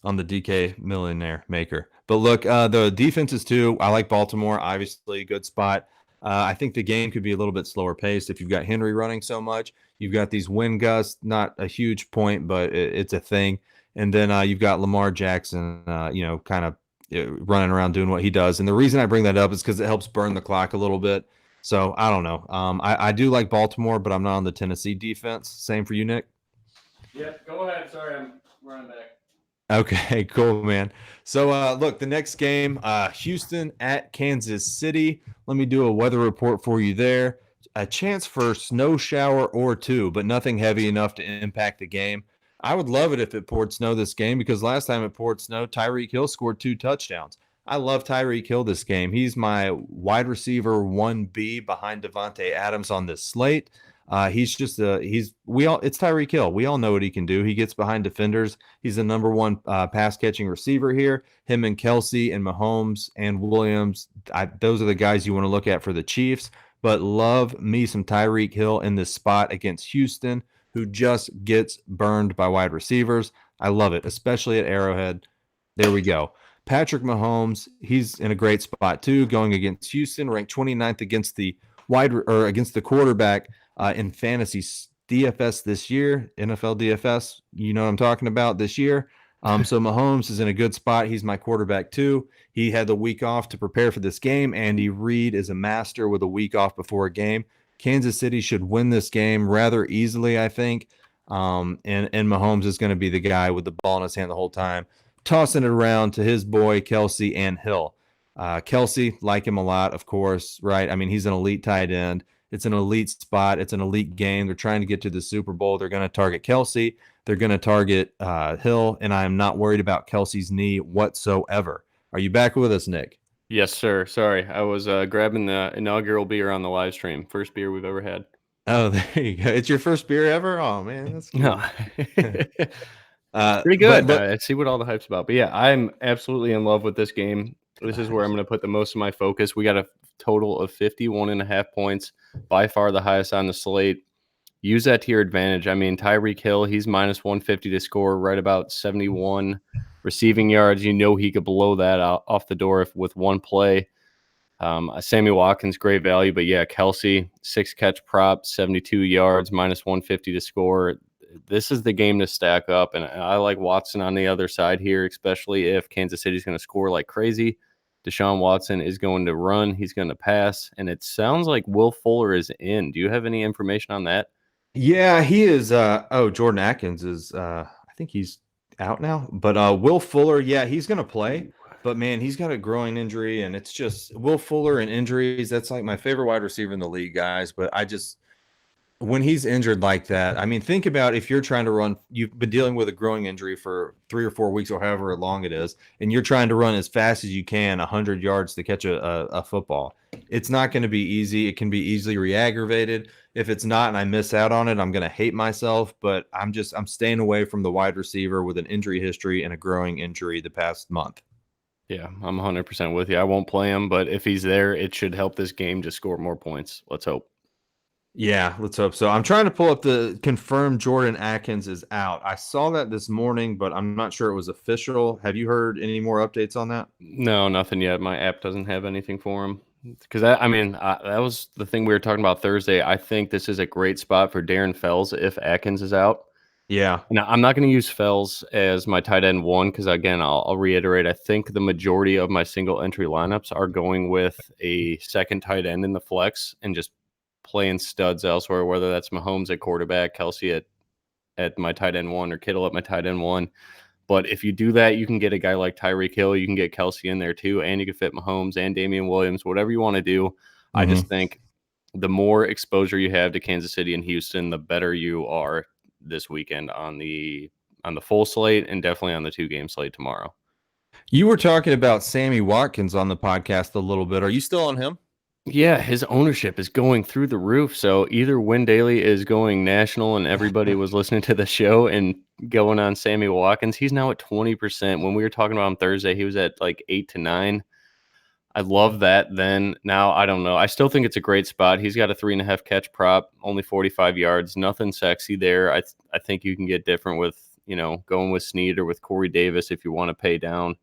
on the DK millionaire maker. But look, the defenses too. I like Baltimore. Obviously, good spot. I think the game could be a little bit slower paced if you've got Henry running so much. You've got these wind gusts, not a huge point, but it's a thing. And then you've got Lamar Jackson, kind of running around doing what he does. And the reason I bring that up is because it helps burn the clock a little bit. So I don't know. I do like Baltimore, but I'm not on the Tennessee defense. Same for you, Nick? Yeah, go ahead. Sorry, I'm running back. Okay, cool, man. So, look, the next game, Houston at Kansas City. Let me do a weather report for you there. A chance for snow shower or two, but nothing heavy enough to impact the game. I would love it if it poured snow this game because last time it poured snow, Tyreek Hill scored 2 touchdowns. I love Tyreek Hill this game. He's my wide receiver 1B behind Devontae Adams on this slate. It's Tyreek Hill. We all know what he can do. He gets behind defenders. He's the number 1 pass catching receiver here. Him and Kelsey and Mahomes and Williams, those are the guys you want to look at for the Chiefs. But love me some Tyreek Hill in this spot against Houston, who just gets burned by wide receivers. I love it, especially at Arrowhead. There we go. Patrick Mahomes, he's in a great spot too, going against Houston, ranked 29th against the quarterback in fantasy DFS this year, NFL DFS. You know what I'm talking about this year. So Mahomes is in a good spot. He's my quarterback too. He had the week off to prepare for this game. Andy Reid is a master with a week off before a game. Kansas City should win this game rather easily, I think. And Mahomes is going to be the guy with the ball in his hand the whole time, tossing it around to his boy Kelsey and Hill. Kelsey, like him a lot, of course, right? I mean, he's an elite tight end. It's an elite spot. It's an elite game. They're trying to get to the Super Bowl. They're going to target Kelsey. They're going to target Hill, and I am not worried about Kelsey's knee whatsoever. Are you back with us, Nick? Yes, sir. Sorry, I was grabbing the inaugural beer on the live stream. First beer we've ever had. Oh, there you go. It's your first beer ever? Oh, man, that's cool. No. Pretty good. But I see what all the hype's about. But yeah, I'm absolutely in love with this game. This is where I'm going to put the most of my focus. We got a total of 51.5 points, by far the highest on the slate. Use that to your advantage. I mean, Tyreek Hill, he's minus 150 to score, right about 71 receiving yards. You know he could blow that out off the door with one play. Sammy Watkins, great value, but yeah, Kelsey, 6-catch prop, 72 yards, minus 150 to score. This is the game to stack up, and I like Watson on the other side here, especially if Kansas City's going to score like crazy. Deshaun Watson is going to run, he's going to pass, and it sounds like Will Fuller is in. Do you have any information on that? Yeah, he is. Jordan Atkins is. I think he's out now. But Will Fuller, yeah, he's gonna play. But man, he's got a groin injury, and it's just Will Fuller and injuries. That's like my favorite wide receiver in the league, guys. But I just when he's injured like that, I mean, think about if you're trying to run, you've been dealing with a growing injury for 3 or 4 weeks or however long it is, and you're trying to run as fast as you can 100 yards to catch a football. It's not going to be easy. It can be easily re-aggravated. If it's not and I miss out on it, I'm going to hate myself, but I'm staying away from the wide receiver with an injury history and a growing injury the past month. Yeah, I'm 100% with you. I won't play him, but if he's there, it should help this game just score more points. Let's hope. Yeah, let's hope so. I'm trying to pull up the confirmed Jordan Atkins is out. I saw that this morning, but I'm not sure it was official. Have you heard any more updates on that? No, nothing yet. My app doesn't have anything for him. Because that was the thing we were talking about Thursday. I think this is a great spot for Darren Fells if Atkins is out. Yeah. Now, I'm not going to use Fells as my tight end one because, again, I'll reiterate, I think the majority of my single entry lineups are going with a second tight end in the flex and just playing studs elsewhere, whether that's Mahomes at quarterback, Kelsey at my tight end one, or Kittle at my tight end one. But if you do that, you can get a guy like Tyreek Hill. You can get Kelsey in there too, and you can fit Mahomes and Damian Williams, whatever you want to do. I just think the more exposure you have to Kansas City and Houston, the better you are this weekend on the full slate and definitely on the 2-game slate tomorrow. You were talking about Sammy Watkins on the podcast a little bit. Are you still on him? Yeah, his ownership is going through the roof. So either Win Daily is going national and everybody was listening to the show and going on Sammy Watkins. He's now at 20%. When we were talking about him Thursday, he was at like 8 to 9. I love that. Then now I don't know. I still think it's a great spot. He's got a 3.5 catch prop, only 45 yards, nothing sexy there. I think you can get different with, going with Snead or with Corey Davis if you want to pay down.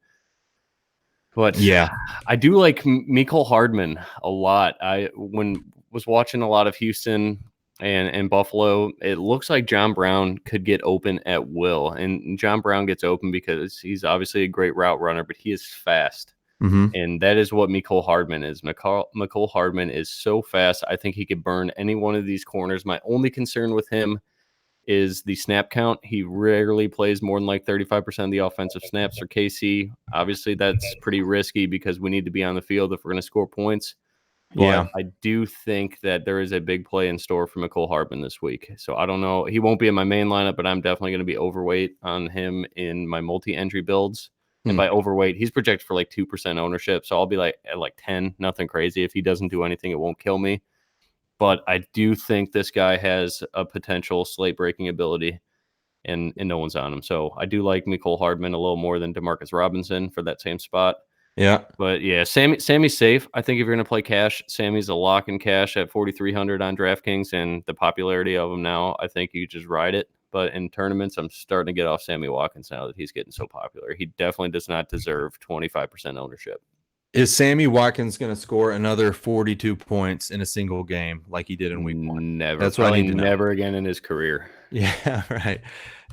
But yeah, I do like Mecole Hardman a lot. I was watching a lot of Houston and Buffalo. It looks like John Brown could get open at will. And John Brown gets open because he's obviously a great route runner, but he is fast. And that is what Mecole Hardman is. Mecole Hardman is so fast. I think he could burn any one of these corners. My only concern with him is the snap count. He rarely plays more than like 35% of the offensive snaps for KC. Obviously, that's pretty risky because we need to be on the field if we're going to score points. But I do think that there is a big play in store for Mecole Hardman this week. So I don't know. He won't be in my main lineup, but I'm definitely going to be overweight on him in my multi-entry builds. And by overweight, he's projected for like 2% ownership. So I'll be like at like 10, nothing crazy. If he doesn't do anything, it won't kill me. But I do think this guy has a potential slate-breaking ability, and no one's on him. So I do like Mecole Hardman a little more than Demarcus Robinson for that same spot. Yeah. But yeah, Sammy's safe. I think if you're going to play cash, Sammy's a lock in cash at 4,300 on DraftKings, and the popularity of him now, I think you just ride it. But in tournaments, I'm starting to get off Sammy Watkins now that he's getting so popular. He definitely does not deserve 25% ownership. Is Sammy Watkins going to score another 42 points in a single game like he did in week 1? Never. That's what I need to know. Never again in his career. Yeah, right.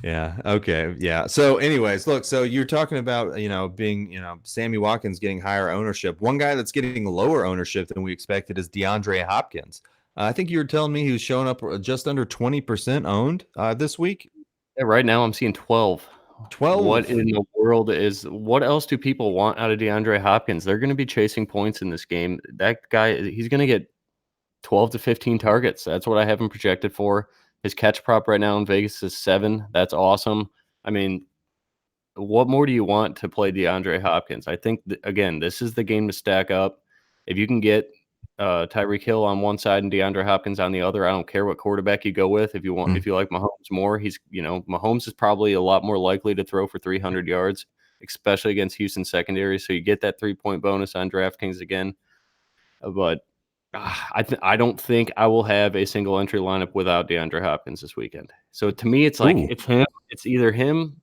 Yeah. Okay. Yeah. So anyways, look, so you're talking about, being, Sammy Watkins getting higher ownership. One guy that's getting lower ownership than we expected is DeAndre Hopkins. I think you were telling me he was showing up just under 20% owned this week. Yeah, right now I'm seeing 12. 12. What in the world what else do people want out of DeAndre Hopkins? They're going to be chasing points in this game. That guy, he's going to get 12 to 15 targets. That's what I have him projected for. His catch prop right now in Vegas is 7. That's awesome. I mean, what more do you want to play DeAndre Hopkins? I think, again, this is the game to stack up. If you can get Tyreek Hill on one side and DeAndre Hopkins on the other, I don't care what quarterback you go with. If you like Mahomes more, Mahomes is probably a lot more likely to throw for 300 yards, especially against Houston secondary. So you get that 3-point bonus on DraftKings again. But I don't think I will have a single entry lineup without DeAndre Hopkins this weekend. So to me, it's like it's him. It's either him.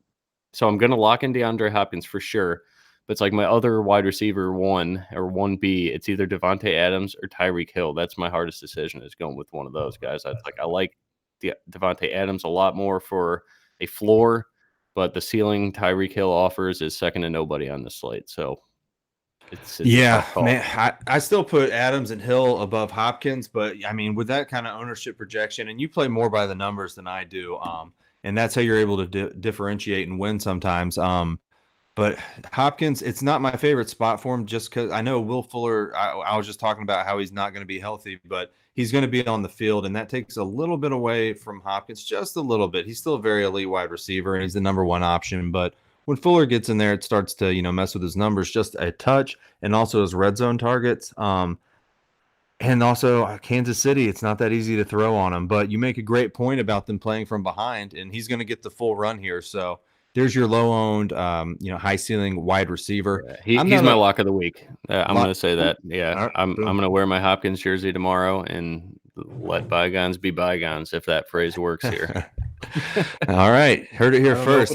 So I'm going to lock in DeAndre Hopkins for sure. But it's like my other wide receiver 1 or 1B, it's either Devontae Adams or Tyreek Hill. That's my hardest decision, is going with one of those guys. I like Devontae Adams a lot more for a floor, but the ceiling Tyreek Hill offers is second to nobody on the slate. So it's a Yeah, tough call. man, I still put Adams and Hill above Hopkins, but I mean, with that kind of ownership projection, and you play more by the numbers than I do, and that's how you're able to differentiate and win sometimes. But Hopkins, it's not my favorite spot for him, just because I know Will Fuller. I was just talking about how he's not going to be healthy, but he's going to be on the field, and that takes a little bit away from Hopkins, just a little bit. He's still a very elite wide receiver, and he's the number one option, but when Fuller gets in there, it starts to mess with his numbers just a touch, and also his red zone targets. And also Kansas City, it's not that easy to throw on him. But you make a great point about them playing from behind, and he's going to get the full run here. So there's your low-owned, high ceiling wide receiver. Yeah, he's my lock of the week. I'm going to say that. Yeah, right, I'm going to wear my Hopkins jersey tomorrow and let bygones be bygones, if that phrase works here. All right, heard it here first.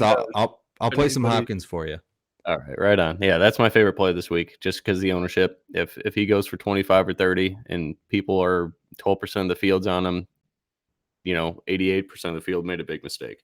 I'll play some Hopkins for you. All right, right on. Yeah, that's my favorite play this week, just because the ownership. If he goes for 25 or 30 and people are 12% of the field's on him, 88% of the field made a big mistake.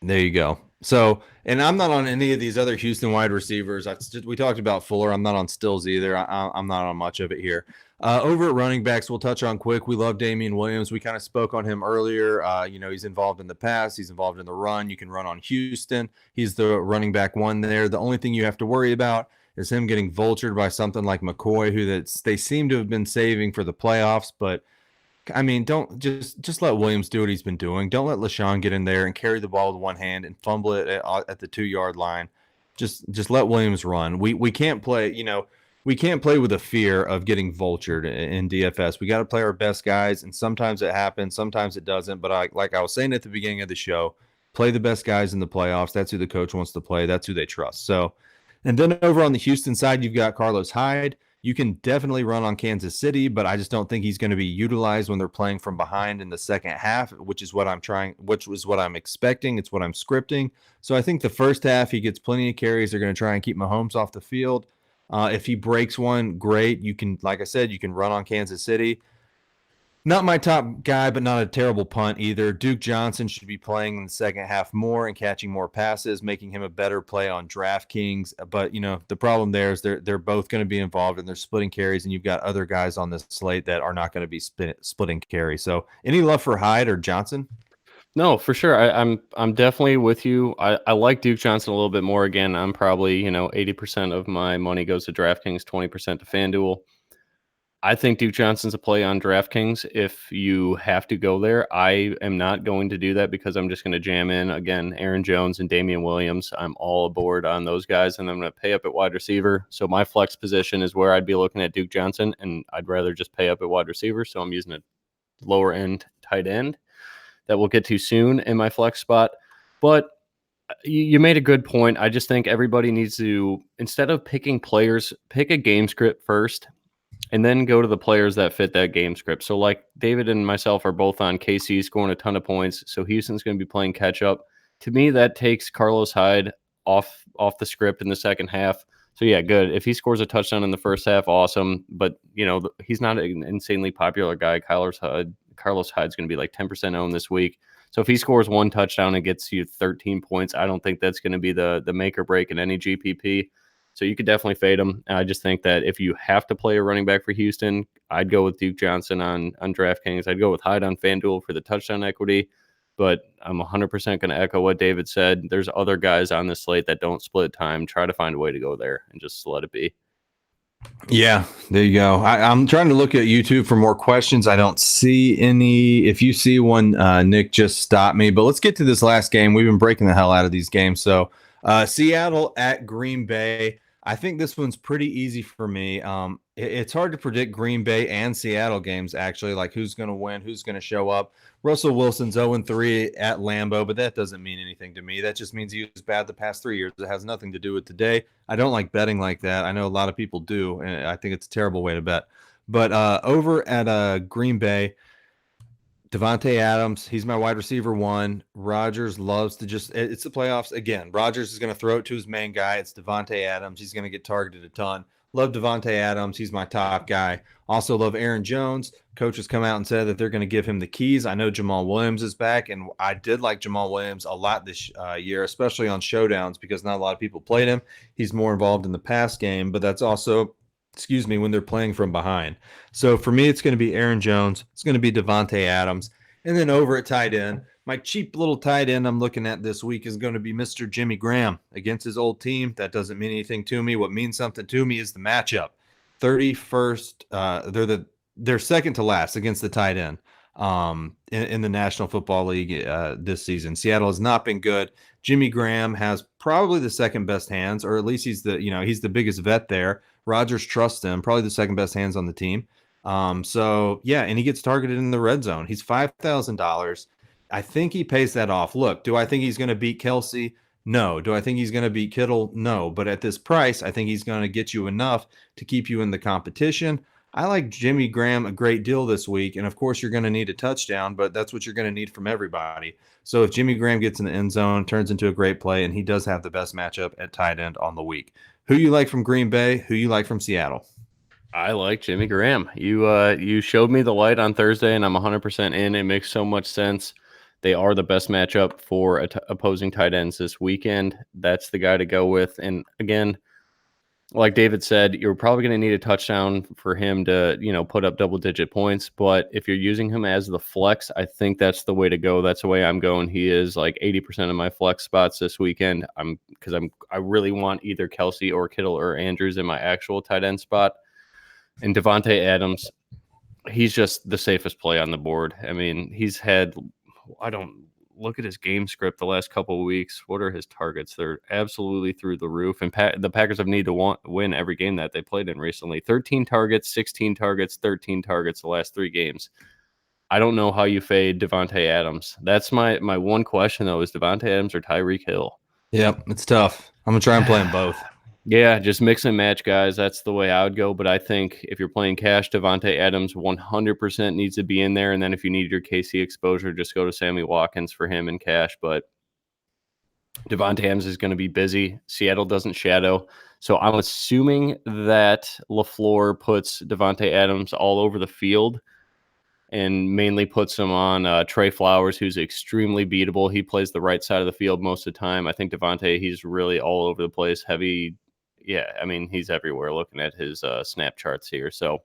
There you go. So, and I'm not on any of these other Houston wide receivers. We talked about Fuller. I'm not on Stills either. I'm not on much of it here. Over at running backs, we'll touch on quick. We love Damian Williams. We kind of spoke on him earlier. He's involved in the pass. He's involved in the run. You can run on Houston. He's the running back one there. The only thing you have to worry about is him getting vultured by something like McCoy, they seem to have been saving for the playoffs. But, I mean, don't just let Williams do what he's been doing. Don't let LaShawn get in there and carry the ball with one hand and fumble it at the 2-yard line. Just let Williams run. We can't play, we can't play with the fear of getting vultured in DFS. We got to play our best guys, and sometimes it happens, sometimes it doesn't. But like I was saying at the beginning of the show, play the best guys in the playoffs. That's who the coach wants to play. That's who they trust. So, and then over on the Houston side, you've got Carlos Hyde. You can definitely run on Kansas City, but I just don't think he's going to be utilized when they're playing from behind in the second half, which is what I'm expecting. It's what I'm scripting. So I think the first half, he gets plenty of carries. They're going to try and keep Mahomes off the field. If he breaks one, great. You can, like I said, you can run on Kansas City. Not my top guy, but not a terrible punt either. Duke Johnson should be playing in the second half more and catching more passes, making him a better play on DraftKings. But, the problem there is they're both going to be involved and they're splitting carries, and you've got other guys on this slate that are not going to be splitting carries. So any love for Hyde or Johnson? No, for sure. I'm definitely with you. I like Duke Johnson a little bit more. Again, I'm probably, 80% of my money goes to DraftKings, 20% to FanDuel. I think Duke Johnson's a play on DraftKings if you have to go there. I am not going to do that because I'm just going to jam in, again, Aaron Jones and Damian Williams. I'm all aboard on those guys, and I'm going to pay up at wide receiver. So my flex position is where I'd be looking at Duke Johnson, and I'd rather just pay up at wide receiver. So I'm using a lower end tight end that we'll get to soon in my flex spot. But you made a good point. I just think everybody needs to, instead of picking players, pick a game script first and then go to the players that fit that game script. So like David and myself are both on KC scoring a ton of points. So Houston's going to be playing catch up. To me, that takes Carlos Hyde off the script in the second half. So yeah, good. If he scores a touchdown in the first half, awesome. But he's not an insanely popular guy. Carlos Hyde's going to be like 10% owned this week. So if he scores one touchdown and gets you 13 points, I don't think that's going to be the make or break in any GPP. So you could definitely fade him. I just think that if you have to play a running back for Houston, I'd go with Duke Johnson on DraftKings. I'd go with Hyde on FanDuel for the touchdown equity. But I'm 100% going to echo what David said. There's other guys on this slate that don't split time. Try to find a way to go there and just let it be. Yeah, there you go. I'm trying to look at YouTube for more questions. I don't see any. If you see one, Nick, just stop me. But let's get to this last game. We've been breaking the hell out of these games. So Seattle at Green Bay. I think this one's pretty easy for me. It's hard to predict Green Bay and Seattle games, actually, like who's going to win, who's going to show up. Russell Wilson's 0-3 at Lambeau, but that doesn't mean anything to me. That just means he was bad the past 3 years. It has nothing to do with today. I don't like betting like that. I know a lot of people do, and I think it's a terrible way to bet. But over at Green Bay, Devontae Adams, he's my wide receiver 1. Rodgers loves to it's the playoffs. Again, Rodgers is going to throw it to his main guy. It's Devontae Adams. He's going to get targeted a ton. Love Devontae Adams. He's my top guy. Also love Aaron Jones. Coaches come out and said that they're going to give him the keys. I know Jamal Williams is back, and I did like Jamal Williams a lot this year, especially on showdowns because not a lot of people played him. He's more involved in the pass game, but that's also when they're playing from behind. So for me, it's going to be Aaron Jones. It's going to be Devontae Adams. And then over at tight end, my cheap little tight end I'm looking at this week is going to be Mr. Jimmy Graham against his old team. That doesn't mean anything to me. What means something to me is the matchup. 31st, they're second to last against the tight end in the National Football League this season. Seattle has not been good. Jimmy Graham has probably the second best hands, or at least he's the biggest vet there. Rodgers trusts him, probably the second best hands on the team. So yeah, and he gets targeted in the red zone. He's $5,000. I think he pays that off. Look, do I think he's going to beat Kelsey? No. Do I think he's going to beat Kittle? No. But at this price, I think he's going to get you enough to keep you in the competition. I like Jimmy Graham a great deal this week. And of course, you're going to need a touchdown, but that's what you're going to need from everybody. So if Jimmy Graham gets in the end zone, turns into a great play, and he does have the best matchup at tight end on the week. Who you like from Green Bay? Who you like from Seattle? I like Jimmy Graham. You showed me the light on Thursday, and I'm 100% in. It makes so much sense. They are the best matchup for opposing tight ends this weekend. That's the guy to go with. And again, like David said, you're probably going to need a touchdown for him to, put up double-digit points. But if you're using him as the flex, I think that's the way to go. That's the way I'm going. He is like 80% of my flex spots this weekend. I really want either Kelsey or Kittle or Andrews in my actual tight end spot. And Devontae Adams, he's just the safest play on the board. I mean, I don't look at his game script the last couple of weeks. What are his targets? They're absolutely through the roof. And the Packers have needed to win every game that they played in recently. 13 targets, 16 targets, 13 targets the last 3 games. I don't know how you fade Devontae Adams. That's my one question, though, is Devontae Adams or Tyreek Hill? Yep, it's tough. I'm going to try and play them both. Yeah, just mix and match, guys. That's the way I would go. But I think if you're playing cash, Devontae Adams 100% needs to be in there. And then if you need your KC exposure, just go to Sammy Watkins for him in cash. But Devontae Adams is going to be busy. Seattle doesn't shadow. So I'm assuming that LaFleur puts Devontae Adams all over the field and mainly puts him on Trey Flowers, who's extremely beatable. He plays the right side of the field most of the time. I think Devontae, he's really all over the place, heavy. Yeah, I mean, he's everywhere looking at his snap charts here. So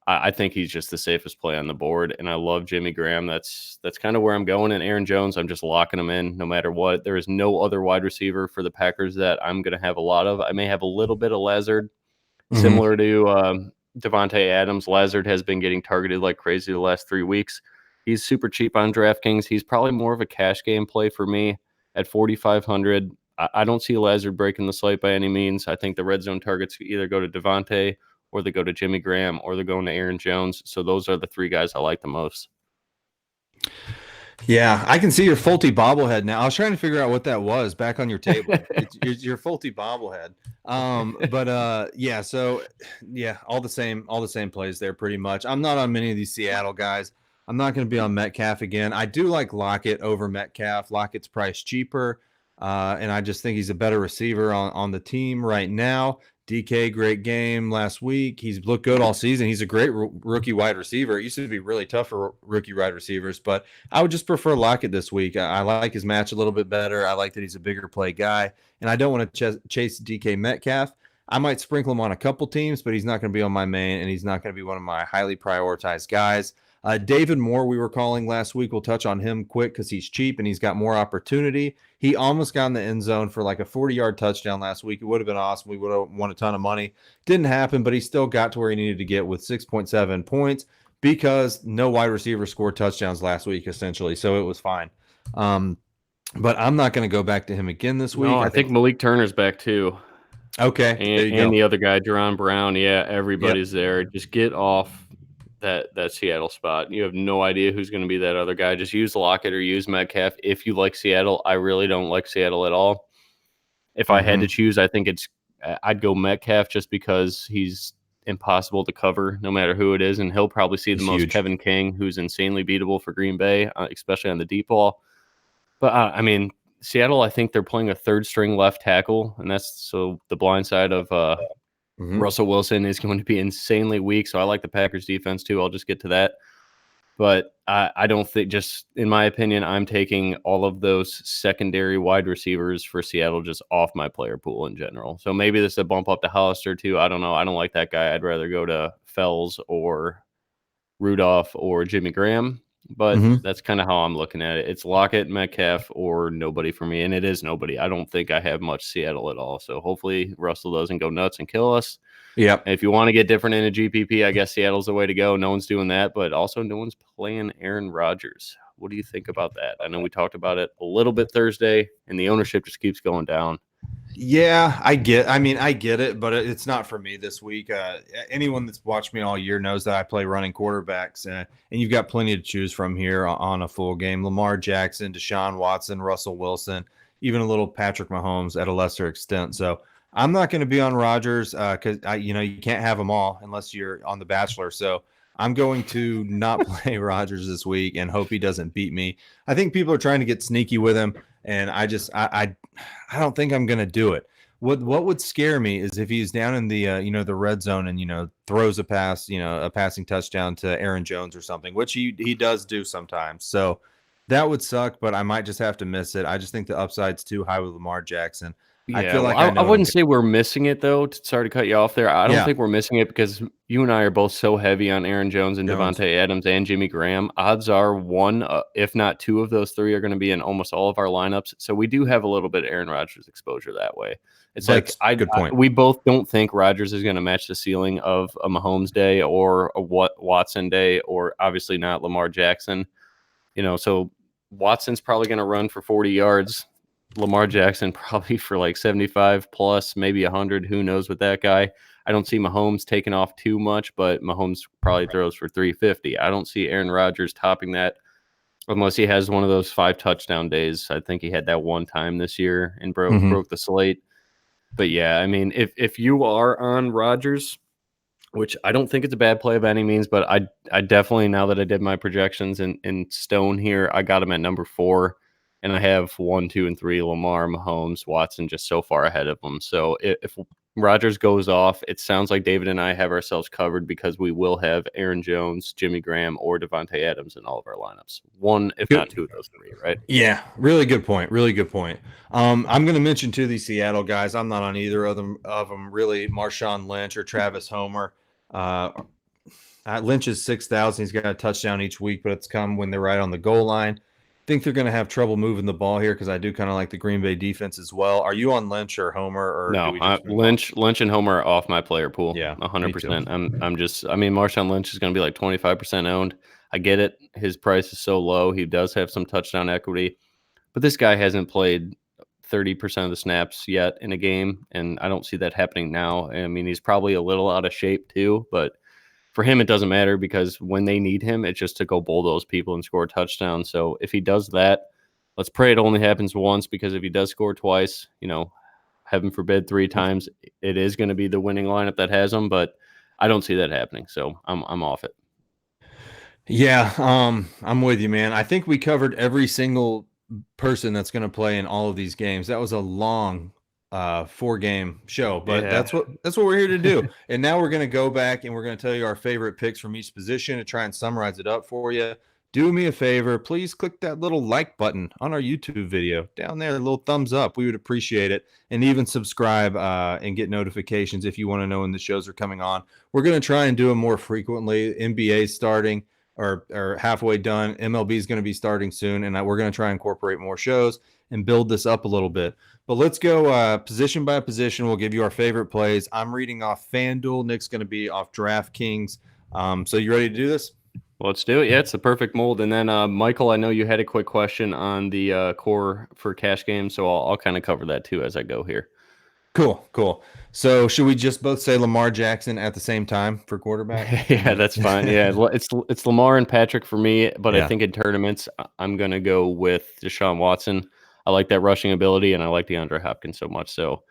I think he's just the safest play on the board. And I love Jimmy Graham. That's kind of where I'm going. And Aaron Jones, I'm just locking him in no matter what. There is no other wide receiver for the Packers that I'm going to have a lot of. I may have a little bit of Lazard, similar to Devontae Adams. Lazard has been getting targeted like crazy the last 3 weeks. He's super cheap on DraftKings. He's probably more of a cash game play for me at 4,500. I don't see Lazard breaking the slate by any means. I think the red zone targets either go to Devontae or they go to Jimmy Graham or they're going to Aaron Jones. So those are the 3 guys I like the most. Yeah, I can see your faulty bobblehead now. I was trying to figure out what that was back on your table. It's your faulty bobblehead. Yeah, so yeah, all the same plays there pretty much. I'm not on many of these Seattle guys. I'm not going to be on Metcalf again. I do like Lockett over Metcalf. Lockett's priced cheaper, and I just think he's a better receiver on the team right now. DK, great game last week. He's looked good all season. He's a great rookie wide receiver. It used to be really tough for rookie wide receivers, but I would just prefer Lockett this week. I like his match a little bit better. I like that he's a bigger play guy, and I don't want to chase DK Metcalf. I might sprinkle him on a couple teams, but he's not going to be on my main, and he's not going to be one of my highly prioritized guys. David Moore, we were calling last week. We'll touch on him quick because he's cheap and he's got more opportunity. He almost got in the end zone for like a 40-yard touchdown last week. It would have been awesome. We would have won a ton of money. Didn't happen, but he still got to where he needed to get with 6.7 points because no wide receiver scored touchdowns last week, essentially. So it was fine. But I'm not going to go back to him again this week. No, I think Malik Turner's back too. Okay. And the other guy, Jerron Brown. Yeah, everybody's there. Just get off that Seattle spot. You have no idea who's going to be that other guy. Just use Lockett or use Metcalf if you like Seattle. I really don't like Seattle at all. If I had to choose, I think I'd go Metcalf just because he's impossible to cover no matter who it is. And he'll probably see the He's most huge. Kevin King, who's insanely beatable for Green Bay, especially on the deep ball. But I mean, Seattle, I think they're playing a third string left tackle, and that's so the blind side of Russell Wilson is going to be insanely weak. So I like the Packers defense too. I'll just get to that. But I don't think, just in my opinion, I'm taking all of those secondary wide receivers for Seattle just off my player pool in general. So maybe this is a bump up to Hollister too. I don't know. I don't like that guy. I'd rather go to Fells or Rudolph or Jimmy Graham. But that's kind of how I'm looking at it. It's Lockett, Metcalf, or nobody for me. And it is nobody. I don't think I have much Seattle at all. So hopefully Russell doesn't go nuts and kill us. Yep. And if you want to get different in a GPP, I guess Seattle's the way to go. No one's doing that, but also no one's playing Aaron Rodgers. What do you think about that? I know we talked about it a little bit Thursday, and the ownership just keeps going down. Yeah, I get it, but it's not for me this week. Anyone that's watched me all year knows that I play running quarterbacks, and you've got plenty to choose from here on a full game. Lamar Jackson, Deshaun Watson, Russell Wilson, even a little Patrick Mahomes at a lesser extent. So I'm not going to be on Rodgers because you can't have them all unless you're on The Bachelor. So I'm going to not play Rodgers this week and hope he doesn't beat me. I think people are trying to get sneaky with him, and I don't think I'm going to do it. What would scare me is if he's down in the the red zone and throws a pass, a passing touchdown to Aaron Jones or something, which he does do sometimes. So that would suck, but I might just have to miss it. I just think the upside's too high with Lamar Jackson. Yeah, I feel like I wouldn't say we're missing it, though. Sorry to cut you off there. I don't think we're missing it because you and I are both so heavy on Aaron Jones and Devontae Adams and Jimmy Graham. Odds are one, if not two of those three are going to be in almost all of our lineups. So we do have a little bit of Aaron Rodgers exposure that way. It's good point. We both don't think Rodgers is going to match the ceiling of a Mahomes day or a Watson day, or obviously not Lamar Jackson. So Watson's probably going to run for 40 yards. Lamar Jackson probably for like 75 plus, maybe 100. Who knows with that guy? I don't see Mahomes taking off too much, but Mahomes probably throws for 350. I don't see Aaron Rodgers topping that unless he has one of those 5 touchdown days. I think he had that one time this year and broke the slate. But yeah, I mean, if you are on Rodgers, which I don't think it's a bad play by any means, but I definitely, now that I did my projections in stone here, I got him at number 4. And I have 1, 2, and 3, Lamar, Mahomes, Watson, just so far ahead of them. So if Rodgers goes off, it sounds like David and I have ourselves covered because we will have Aaron Jones, Jimmy Graham, or Devontae Adams in all of our lineups. 1, if not 2 of those 3, right? Yeah, really good point. Really good point. I'm going to mention too these Seattle guys. I'm not on either of them really. Marshawn Lynch or Travis Homer. Lynch is 6,000. He's got a touchdown each week, but it's come when they're right on the goal line. Think they're going to have trouble moving the ball here because I do kind of like the Green Bay defense as well. Are you on Lynch or Homer? Or no, Lynch and Homer are off my player pool. Yeah, 100%. Marshawn Lynch is going to be like 25% owned. I get it. His price is so low. He does have some touchdown equity, but this guy hasn't played 30% of the snaps yet in a game, and I don't see that happening now. I mean, he's probably a little out of shape too, but for him, it doesn't matter because when they need him, it's just to go bulldoze people and score a touchdown. So if he does that, let's pray it only happens once, because if he does score twice, heaven forbid 3 times, it is going to be the winning lineup that has him. But I don't see that happening, so I'm off it. Yeah, I'm with you, man. I think we covered every single person that's going to play in all of these games. That was a long 4-game show, but that's what we're here to do. And now we're going to go back and we're going to tell you our favorite picks from each position to try and summarize it up for you. Do me a favor, please click that little like button on our YouTube video down there, a little thumbs up. We would appreciate it. And even subscribe and get notifications if you want to know when the shows are coming on. We're going to try and do them more frequently. NBA starting or halfway done. MLB is going to be starting soon, and we're going to try and incorporate more shows and build this up a little bit. But let's go position by position. We'll give you our favorite plays. I'm reading off FanDuel. Nick's going to be off DraftKings. So you ready to do this? Let's do it. Yeah, it's the perfect mold. And then, Michael, I know you had a quick question on the core for cash games, so I'll kind of cover that too as I go here. Cool. So should we just both say Lamar Jackson at the same time for quarterback? Yeah, that's fine. Yeah, it's Lamar and Patrick for me, but I think in tournaments I'm going to go with Deshaun Watson. I like that rushing ability, and I like DeAndre Hopkins so much. So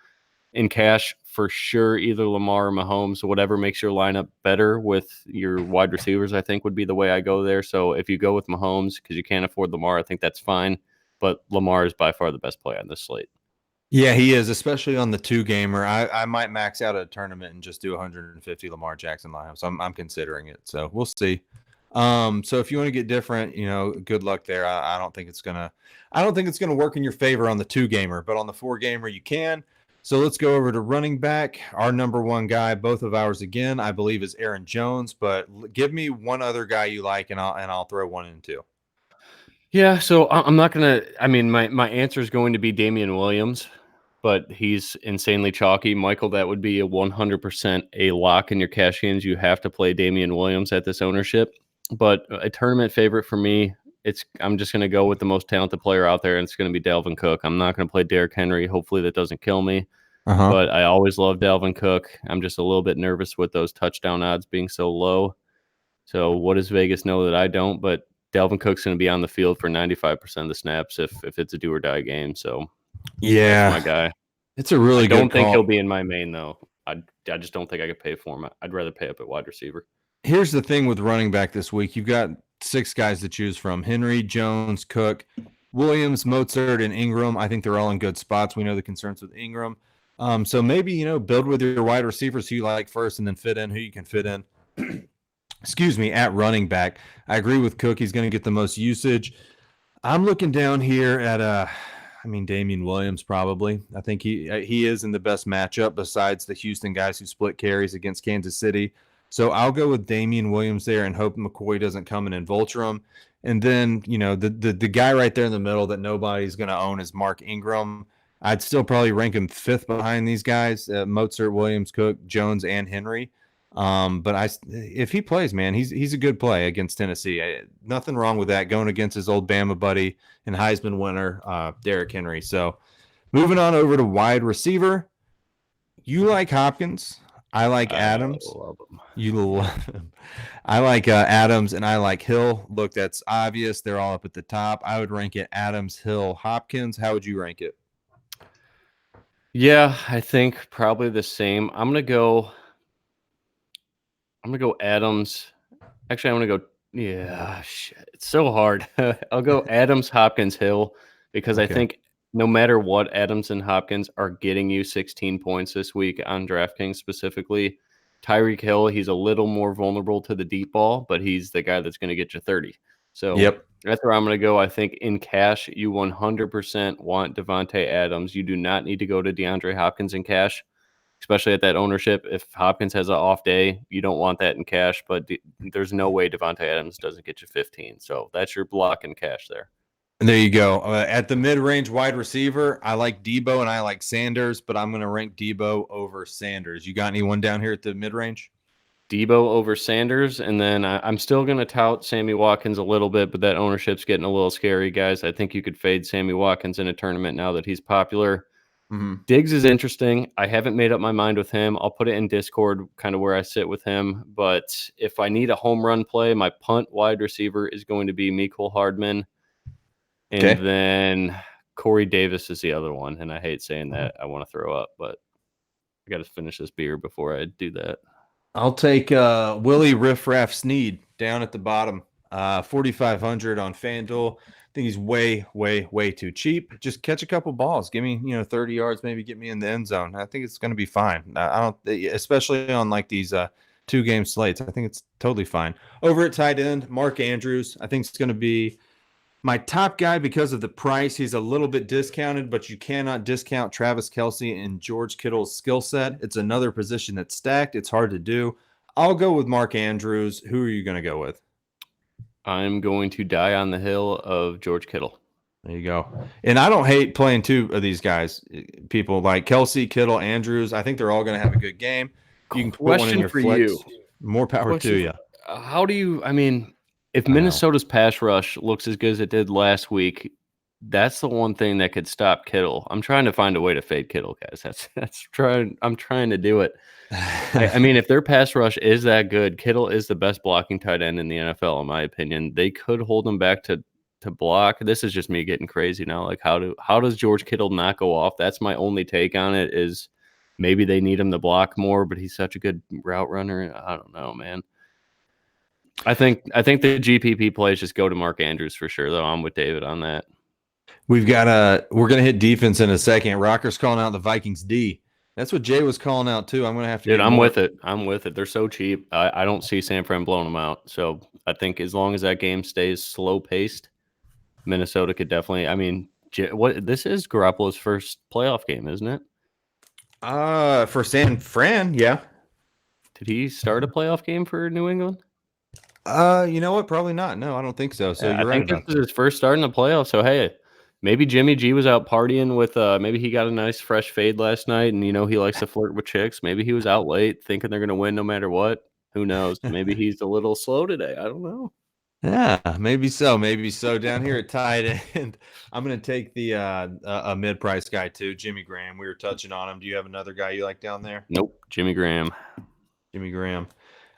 in cash, for sure, either Lamar or Mahomes, whatever makes your lineup better with your wide receivers, I think would be the way I go there. So if you go with Mahomes because you can't afford Lamar, I think that's fine. But Lamar is by far the best play on this slate. Yeah, he is, especially on the 2-gamer. I might max out a tournament and just do 150 Lamar Jackson lineups. I'm considering it, so we'll see. So if you want to get different, good luck there. I don't think it's gonna work in your favor on the 2-gamer, but on the 4-gamer you can. So let's go over to running back. Our number one guy, both of ours again, I believe is Aaron Jones. But give me one other guy you like, and I'll throw one in too. Yeah, so I'm not gonna. I mean, my answer is going to be Damian Williams, but he's insanely chalky. Michael, that would be a 100% a lock in your cash games. You have to play Damian Williams at this ownership. But a tournament favorite for me, I'm just going to go with the most talented player out there, and it's going to be Dalvin Cook. I'm not going to play Derrick Henry. Hopefully that doesn't kill me. But I always love Dalvin Cook. I'm just a little bit nervous with those touchdown odds being so low. So what does Vegas know that I don't? But Dalvin Cook's going to be on the field for 95% of the snaps if it's a do or die game. So yeah, that's my guy. It's a really good I don't think call. he'll be in my main, though. I just don't think I could pay for him. I'd rather pay up at wide receiver. Here's the thing with running back this week. You've got 6 guys to choose from: Henry, Jones, Cook, Williams, Mozart, and Ingram. I think they're all in good spots. We know the concerns with Ingram. So maybe, build with your wide receivers who you like first and then fit in who you can fit in. Excuse me, at running back. I agree with Cook. He's going to get the most usage. I'm looking down here at Damian Williams probably. I think he is in the best matchup besides the Houston guys who split carries against Kansas City. So I'll go with Damian Williams there and hope McCoy doesn't come in and vulture him. And then, the guy right there in the middle that nobody's going to own is Mark Ingram. I'd still probably rank him 5th behind these guys, Mozart, Williams, Cook, Jones, and Henry. But if he plays, man, he's a good play against Tennessee. Nothing wrong with that, going against his old Bama buddy and Heisman winner, Derrick Henry. So moving on over to wide receiver. You like Hopkins. I like Adams. Love him. You love him. I like Adams, and I like Hill. Look, that's obvious. They're all up at the top. I would rank it Adams, Hill, Hopkins. How would you rank it? Yeah, I think probably the same. I'm gonna go Adams. Actually, I'm gonna go. Yeah, shit. It's so hard. I'll go Adams, Hopkins, Hill, because I think no matter what, Adams and Hopkins are getting you 16 points this week on DraftKings specifically. Tyreek Hill, he's a little more vulnerable to the deep ball, but he's the guy that's going to get you 30. So that's where I'm going to go. I think in cash, you 100% want Devontae Adams. You do not need to go to DeAndre Hopkins in cash, especially at that ownership. If Hopkins has an off day, you don't want that in cash, but there's no way Devontae Adams doesn't get you 15. So that's your block in cash there. And there you go. At the mid-range wide receiver, I like Debo and I like Sanders, but I'm going to rank Debo over Sanders. You got anyone down here at the mid-range? Debo over Sanders, and then I'm still going to tout Sammy Watkins a little bit, but that ownership's getting a little scary, guys. I think you could fade Sammy Watkins in a tournament now that he's popular. Diggs is interesting. I haven't made up my mind with him. I'll put it in Discord, kind of where I sit with him. But if I need a home run play, my punt wide receiver is going to be Mecole Hardman. And then Corey Davis is the other one. And I hate saying that. I want to throw up, but I got to finish this beer before I do that. I'll take Willie Riff Raff Snead down at the bottom. 4,500 on FanDuel. I think he's way, way, way too cheap. Just catch a couple balls. Give me, 30 yards, maybe get me in the end zone. I think it's going to be fine. I don't, especially on like these 2-game slates. I think it's totally fine. Over at tight end, Mark Andrews. I think it's going to be my top guy because of the price. He's a little bit discounted, but you cannot discount Travis Kelce and George Kittle's skill set. It's another position that's stacked. It's hard to do. I'll go with Mark Andrews. Who are you going to go with? I'm going to die on the hill of George Kittle. There you go. And I don't hate playing 2 of these guys. People like Kelce, Kittle, Andrews. I think they're all going to have a good game. You can put one in your flex. More power to you. How do you, if Minnesota's pass rush looks as good as it did last week, that's the one thing that could stop Kittle. I'm trying to find a way to fade Kittle, guys. I'm trying to do it. If their pass rush is that good, Kittle is the best blocking tight end in the NFL, in my opinion. They could hold him back to block. This is just me getting crazy now. Like, how does George Kittle not go off? That's my only take on it is maybe they need him to block more, but he's such a good route runner. I don't know, man. I think the GPP plays just go to Mark Andrews for sure, though. I'm with David on that. We're gonna hit defense in a second. Rocker's calling out the Vikings D. That's what Jay was calling out too. I'm gonna have to. Dude, I'm with it. They're so cheap. I don't see San Fran blowing them out. So I think as long as that game stays slow paced, Minnesota could definitely. I mean, this is Garoppolo's first playoff game, isn't it? For San Fran, yeah. Did he start a playoff game for New England? You know what? Probably not. No, I don't think so. So you're right about that. I think this is his first start in the playoffs. So hey, maybe Jimmy G was out partying with. Maybe he got a nice fresh fade last night, and he likes to flirt with chicks. Maybe he was out late, thinking they're gonna win no matter what. Who knows? Maybe he's a little slow today. I don't know. Yeah, maybe so. Maybe so. Down here at tight end, I'm going to take the a mid-price guy too, Jimmy Graham. We were touching on him. Do you have another guy you like down there? Nope, Jimmy Graham. Jimmy Graham.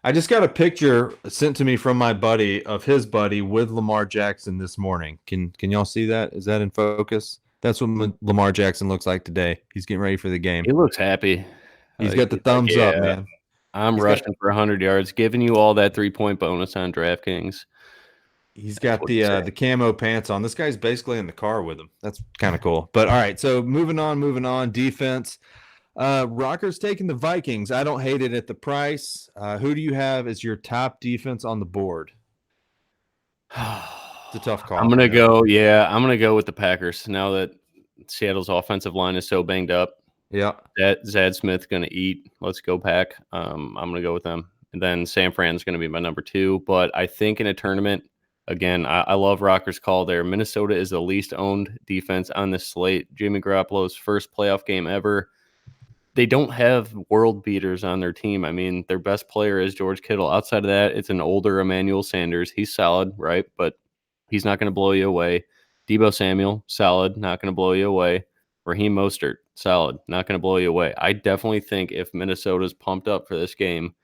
I just got a picture sent to me from my buddy of his buddy with Lamar Jackson this morning. Can y'all see that? Is that in focus? That's what Lamar Jackson looks like today. He's getting ready for the game. He looks happy. He's got the thumbs up, man. I'm rushing for 100 yards, giving you all that 3-point bonus on DraftKings. He's got the camo pants on. This guy's basically in the car with him. That's kind of cool. But all right, so moving on. Defense. Rocker's taking the Vikings. I don't hate it at the price. Who do you have as your top defense on the board? It's a tough call. I'm gonna go with the Packers now that Seattle's offensive line is so banged up. Yeah, that Zad Smith gonna eat. Let's go Pack. I'm gonna go with them, and then San Fran's gonna be my number 2. But I think in a tournament. Again, I love Rocker's call there. Minnesota is the least owned defense on this slate. Jimmy Garoppolo's first playoff game ever. They don't have world beaters on their team. I mean, their best player is George Kittle. Outside of that, it's an older Emmanuel Sanders. He's solid, right? But he's not going to blow you away. Deebo Samuel, solid, not going to blow you away. Raheem Mostert, solid, not going to blow you away. I definitely think if Minnesota's pumped up for this game,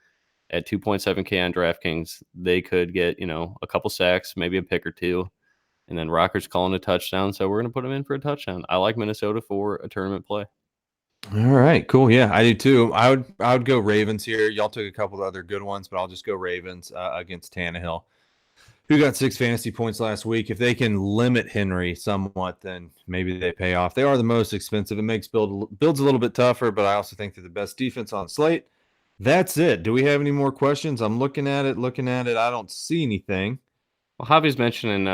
at 2.7K on DraftKings, they could get, a couple sacks, maybe a pick or two, and then Rocker's calling a touchdown, so we're going to put him in for a touchdown. I like Minnesota for a tournament play. All right, cool. Yeah, I do too. I would go Ravens here. Y'all took a couple of other good ones, but I'll just go Ravens against Tannehill, who got 6 fantasy points last week. If they can limit Henry somewhat, then maybe they pay off. They are the most expensive. It makes builds a little bit tougher, but I also think they're the best defense on the slate. That's it. Do we have any more questions? I'm looking at it. I don't see anything. Well, Javi's mentioning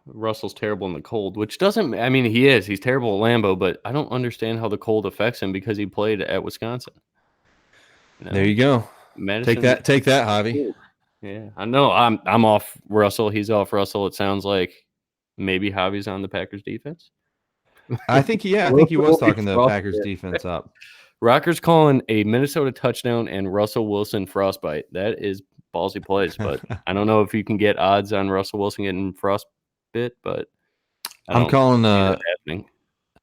Russell's terrible in the cold, which doesn't – I mean, he is. He's terrible at Lambeau, but I don't understand how the cold affects him because he played at Wisconsin. There you go. Madison, take that, Javi. Yeah, I know. I'm off Russell. He's off Russell. It sounds like maybe Javi's on the Packers defense. I think he was talking the Packers defense up. Rocker's calling a Minnesota touchdown and Russell Wilson frostbite. That is ballsy plays, but I don't know if you can get odds on Russell Wilson getting frostbit, but I'm calling an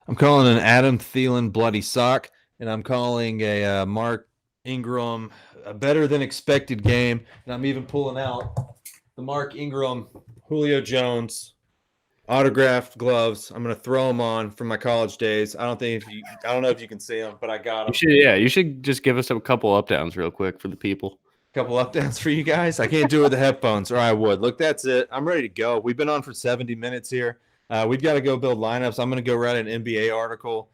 Adam Thielen bloody sock, and I'm calling a Mark Ingram a better than expected game, and I'm even pulling out the Mark Ingram Julio Jones autographed gloves. I'm gonna throw them on from my college days. I don't know if you can see them, but I got them. You should just give us a couple up downs real quick for the people. Couple up downs for you guys. I can't do it with the headphones, or I would. Look, that's it. I'm ready to go. We've been on for 70 minutes here. We've got to go build lineups. I'm gonna go write an NBA article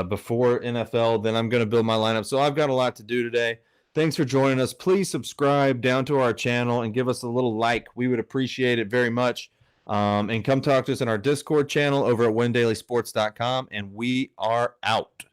before NFL. Then I'm gonna build my lineup. So I've got a lot to do today. Thanks for joining us. Please subscribe down to our channel and give us a little like. We would appreciate it very much. And come talk to us in our Discord channel over at windailysports.com, and we are out.